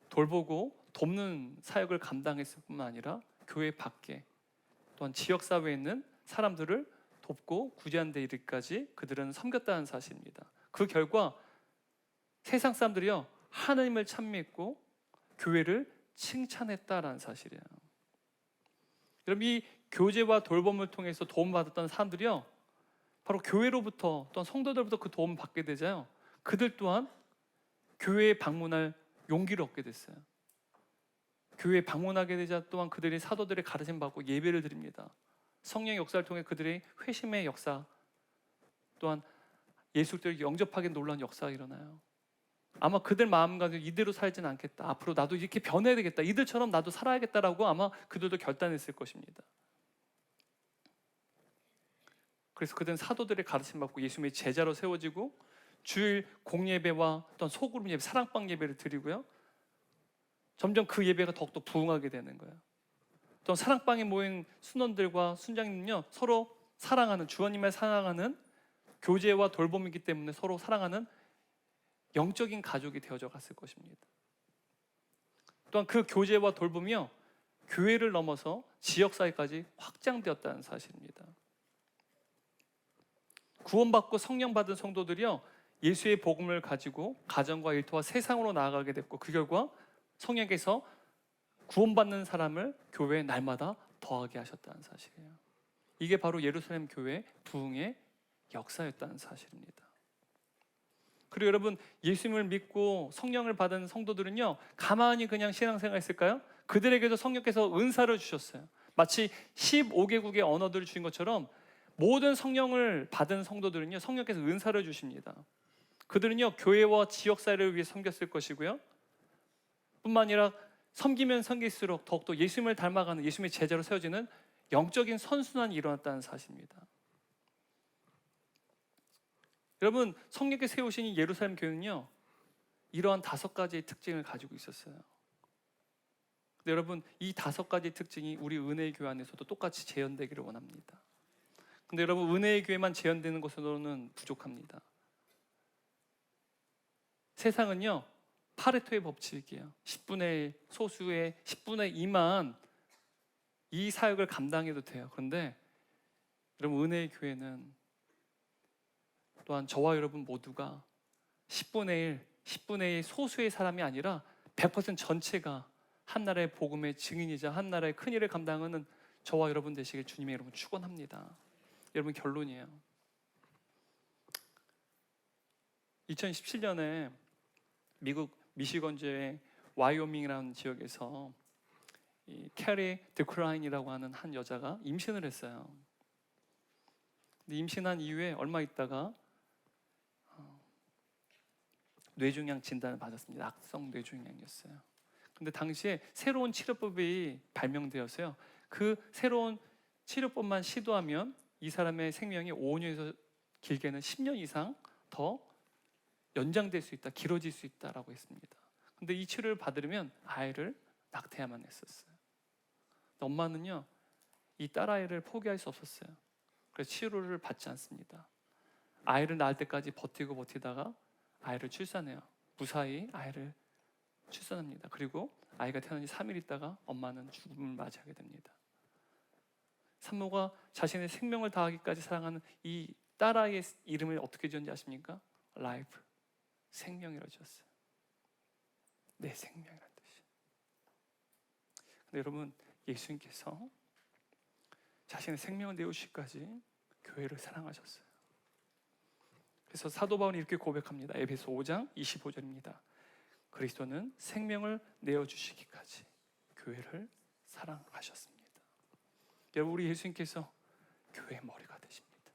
돌보고 돕는 사역을 감당했을 뿐만 아니라 교회 밖에 또한 지역 사회에 있는 사람들을 돕고 구제하는 데 이르기까지 그들은 섬겼다는 사실입니다. 그 결과 세상 사람들이요 하나님을 찬미했고 교회를 칭찬했다라는 사실이에요. 여러분 이 교제와 돌봄을 통해서 도움받았던 사람들이요 바로 교회로부터 또한 성도들로부터 그 도움을 받게 되잖아요. 그들 또한 교회에 방문할 용기를 얻게 됐어요. 교회에 방문하게 되자 또한 그들이 사도들의 가르침 받고 예배를 드립니다. 성령의 역사를 통해 그들의 회심의 역사 또한 예수 그리스도를 영접하게 놀라운 역사가 일어나요. 아마 그들 마음가짐 이대로 살지는 않겠다. 앞으로 나도 이렇게 변해야 되겠다. 이들처럼 나도 살아야겠다라고 아마 그들도 결단했을 것입니다. 그래서 그들은 사도들의 가르침 받고 예수님의 제자로 세워지고 주일 공예배와 또한 소그룹 예배, 사랑방 예배를 드리고요. 점점 그 예배가 더욱더 부흥하게 되는 거예요. 또 사랑방에 모인 순원들과 순장님은요 서로 사랑하는 주원님을 사랑하는 교제와 돌봄이기 때문에 서로 사랑하는 영적인 가족이 되어져 갔을 것입니다. 또한 그 교제와 돌봄이요 교회를 넘어서 지역사회까지 확장되었다는 사실입니다. 구원받고 성령 받은 성도들이요 예수의 복음을 가지고 가정과 일터와 세상으로 나아가게 됐고 그 결과 성령께서 구원받는 사람을 교회에 날마다 더하게 하셨다는 사실이에요. 이게 바로 예루살렘 교회 부흥의 역사였다는 사실입니다. 그리고 여러분 예수님을 믿고 성령을 받은 성도들은요 가만히 그냥 신앙생활 했을까요? 그들에게도 성령께서 은사를 주셨어요. 마치 15개국의 언어들을 주신 것처럼 모든 성령을 받은 성도들은요 성령께서 은사를 주십니다. 그들은요 교회와 지역사회를 위해 섬겼을 것이고요 뿐만 아니라 섬기면 섬길수록 더욱더 예수님을 닮아가는 예수님의 제자로 세워지는 영적인 선순환이 일어났다는 사실입니다. 여러분 성령께서 세우신 이 예루살렘 교회는요 이러한 5가지의 특징을 가지고 있었어요. 근데 여러분 이 5가지의 특징이 우리 은혜의 교회 안에서도 똑같이 재현되기를 원합니다. 근데 여러분 은혜의 교회만 재현되는 것으로는 부족합니다. 세상은요 파레토의 법칙이에요. 10분의 1 소수의 10분의 2만 이 사역을 감당해도 돼요. 그런데 여러분 은혜의 교회는 또한 저와 여러분 모두가 10분의 1, 10분의 1 소수의 사람이 아니라 100% 전체가 한 나라의 복음의 증인이자 한 나라의 큰 일을 감당하는 저와 여러분 되시길 주님의 이름으로 축원합니다. 여러분 결론이에요. 2017년에 미국 미시건주의 와이오밍이라는 지역에서 이 캐리 드크라인이라고 하는 한 여자가 임신을 했어요. 근데 임신한 이후에 얼마 있다가 뇌종양 진단을 받았습니다. 악성 뇌종양이었어요. 근데 당시에 새로운 치료법이 발명되어서요. 그 새로운 치료법만 시도하면 이 사람의 생명이 5년에서 길게는 10년 이상 더 연장될 수 있다, 길어질 수 있다라고 했습니다. 근데 이 치료를 받으려면 아이를 낙태해야만 했었어요. 엄마는요, 이 딸아이를 포기할 수 없었어요. 그래서 치료를 받지 않습니다. 아이를 낳을 때까지 버티다가 아이를 출산해요. 무사히 아이를 출산합니다. 그리고 아이가 태어난 지 3일 있다가 엄마는 죽음을 맞이하게 됩니다. 산모가 자신의 생명을 다하기까지 사랑하는 이 딸아이의 이름을 어떻게 지었는지 아십니까? 라이프, 생명이라고 지었어요. 내 생명이라는 뜻이에요. 근데 여러분, 예수님께서 자신의 생명을 내어주시기까지 교회를 사랑하셨어요. 그래서 사도 바울이 이렇게 고백합니다. 에베소 5장 25절입니다. 그리스도는 생명을 내어주시기까지 교회를 사랑하셨습니다. 여러분, 우리 예수님께서 교회의 머리가 되십니다.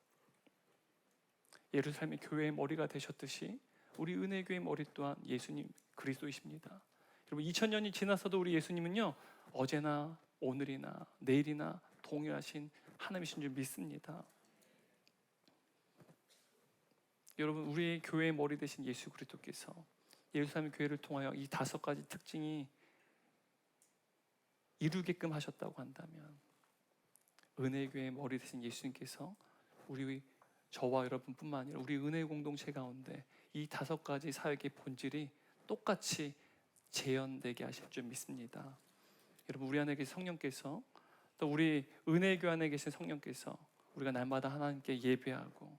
예루살렘의 교회의 머리가 되셨듯이 우리 은혜교회의 머리 또한 예수님 그리스도이십니다. 여러분, 2000년이 지나서도 우리 예수님은요, 어제나 오늘이나 내일이나 동일하신 하나님이신 줄 믿습니다. 여러분, 우리의 교회의 머리 되신 예수 그리스도께서 예루살렘 교회를 통하여 이 5가지 특징이 이루게끔 하셨다고 한다면 은혜의 교회의 머리 되신 예수님께서 저와 여러분뿐만 아니라 우리 은혜의 공동체 가운데 이 5가지 사역의 본질이 똑같이 재현되게 하실 줄 믿습니다. 여러분, 우리 안에 계신 성령께서, 또 우리 은혜교회 안에 계신 성령께서 우리가 날마다 하나님께 예배하고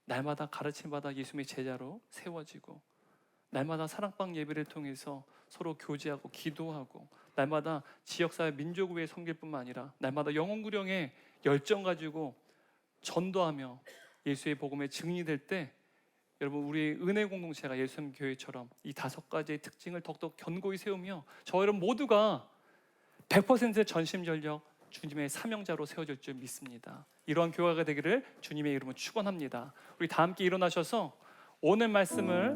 날마다 가르침받아 예수님의 제자로 세워지고 날마다 사랑방 예배를 통해서 서로 교제하고 기도하고 날마다 지역사회 민족을 섬길 뿐만 아니라 날마다 영혼구령에 열정 가지고 전도하며 예수의 복음의 증인이 될 때, 여러분, 우리 은혜 공동체가 예수님 교회처럼 이 5가지의 특징을 더욱더 견고히 세우며 저 여러분 모두가 100% 전심전력 주님의 사명자로 세워질 줄 믿습니다. 이러한 교회가 되기를 주님의 이름으로 축원합니다. 우리 다 함께 일어나셔서 오늘 말씀을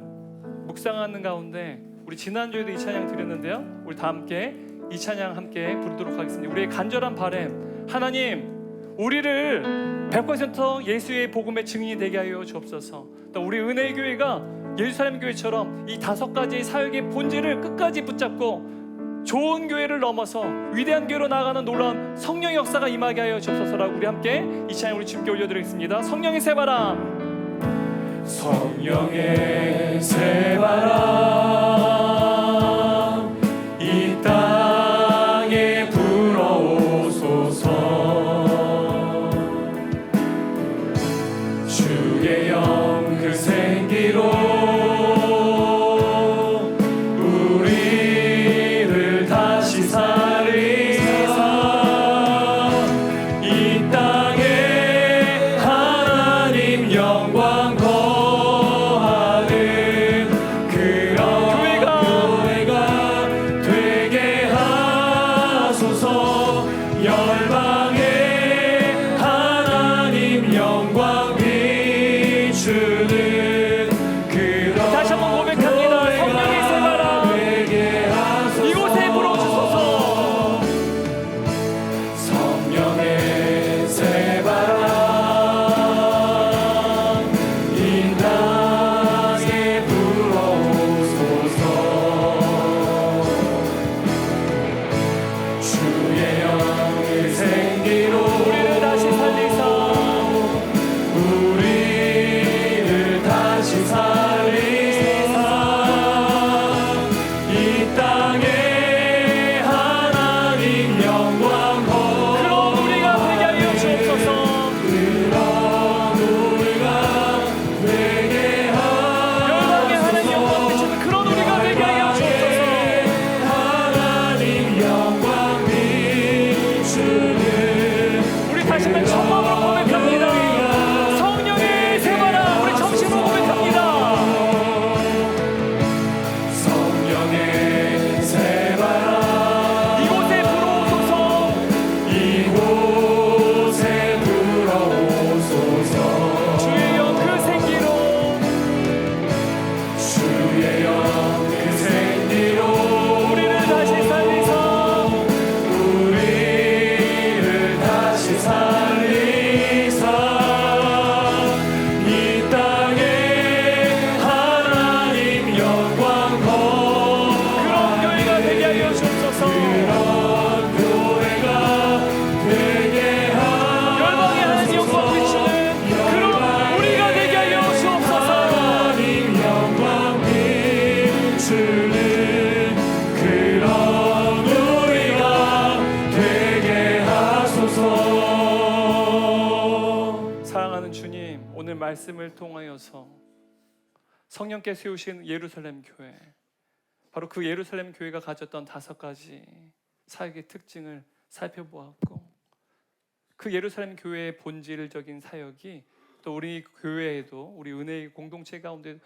묵상하는 가운데 우리 지난주에도 이 찬양 드렸는데요, 우리 다 함께 이 찬양 함께 부르도록 하겠습니다. 우리의 간절한 바람, 하나님 우리를 100% 예수의 복음의 증인이 되게 하여 주옵소서. 또 우리 은혜의 교회가 예루살렘 교회처럼 이 5가지의 사역의 본질을 끝까지 붙잡고 좋은 교회를 넘어서 위대한 교회로 나아가는 놀라운 성령의 역사가 임하게 하여 주옵소서라고 우리 함께 이 찬양 우리 주님께 올려드리겠습니다. 성령의 새바람, 성령의 새바람 이 땅에 불어오소서. 주의 영 그 생기로 우리를 다시 살리사 이 땅에 하나님 영광 거하는 그런 교회가 되게 하소서. 열방에 하나님 영광 비추는 다시 한번 고백합니다. 성령의 새바람 이곳에 불어주소서. 성령의 새바람 이 땅에 불어오소서. 주의 영의 생기로 우리를 다시 살리사 우리를 다시 살리사 이 땅에 하나님 영광 그런 우리가 되게 하여 주옵소서. 그런 우리가 되게 하여 열방에 하나님 영광 비추는 그런 우리가 되게 하여 주옵소서. 하나님 영광 비추는 우리 다시 한번 천막으로 고백합니다. 성령의 새바람 우리 정신으로 고백합니다. 성령의 새바람 이곳에 불어오소서. 이곳에 불어오소서. 주의 영 그 생기로 주의 영 그 생기로 우리를 다시 살리사 우리를 다시 살리사 이 땅에 하나님 영광 그런 교회가 되게 하여 주옵소서. 그런 교회가 되게 하여 열방에 하나님 영광 비추는 그런 우리가 되게 하여 주옵소서. 하나님 영광 비추는 그런 우리가 되게 하소서. 사랑하는 주님, 오늘 말씀을 통하여서 성령께 세우신 예루살렘 교회, 바로 그 예루살렘 교회가 가졌던 5가지 사역의 특징을 살펴보았고, 그 예루살렘 교회의 본질적인 사역이 또 우리 교회에도 우리 은혜의 공동체 가운데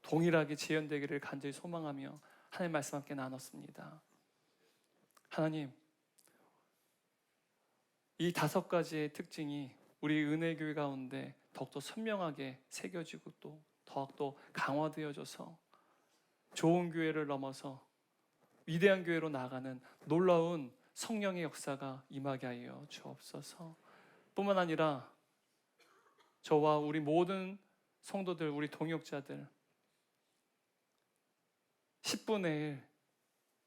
동일하게 재현되기를 간절히 소망하며 하나님 말씀 함께 나눴습니다. 하나님, 이 5가지의 특징이 우리 은혜교회 가운데 더욱더 선명하게 새겨지고 또 더욱더 강화되어져서 좋은 교회를 넘어서 위대한 교회로 나아가는 놀라운 성령의 역사가 임하게 하여 주옵소서. 뿐만 아니라 저와 우리 모든 성도들, 우리 동역자들 10분의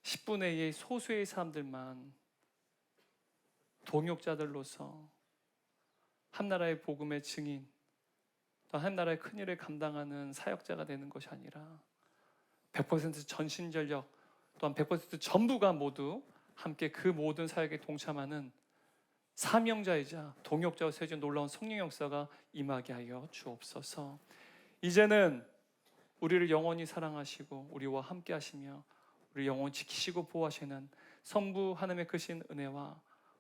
1의 소수의 사람들만 동역자들로서 한나라의 복음의 증인, 또 한나라의 큰일을 감당하는 사역자가 되는 것이 아니라 100% 전심전력 또한 100% 전부가 모두 함께 그 모든 사역에 동참하는 사명자이자 동역자와 세워진 놀라운 성령 역사가 임하게 하여 주옵소서. 이제는 우리를 영원히 사랑하시고 우리와 함께 하시며 우리 영원히 지키시고 보호하시는 성부 하나님의 크신 은혜와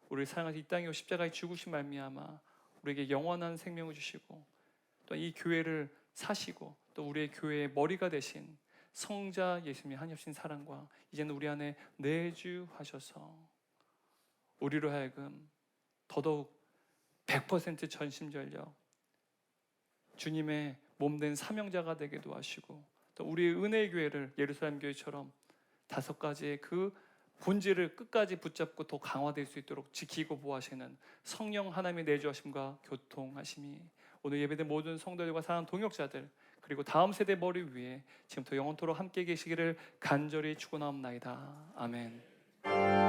우리를 사랑하신 이 땅에 오신 십자가의 죽으신 말미암아 우리에게 영원한 생명을 주시고 또 이 교회를 사시고 또 우리의 교회의 머리가 되신 성자 예수님의 한없인 사랑과 이제는 우리 안에 내주하셔서 우리로 하여금 더더욱 100% 전심전력 주님의 몸된 사명자가 되게 도와주시고 또 우리의 은혜의 교회를 예루살렘 교회처럼 5가지의 그 본질을 끝까지 붙잡고 더 강화될 수 있도록 지키고 보호하시는 성령 하나님의 내주하심과 교통하심이 오늘 예배된 모든 성도들과 사랑 동역자들 그리고 다음 세대 머리 위에 지금부터 영원토록 함께 계시기를 간절히 축원하옵나이다. 아멘.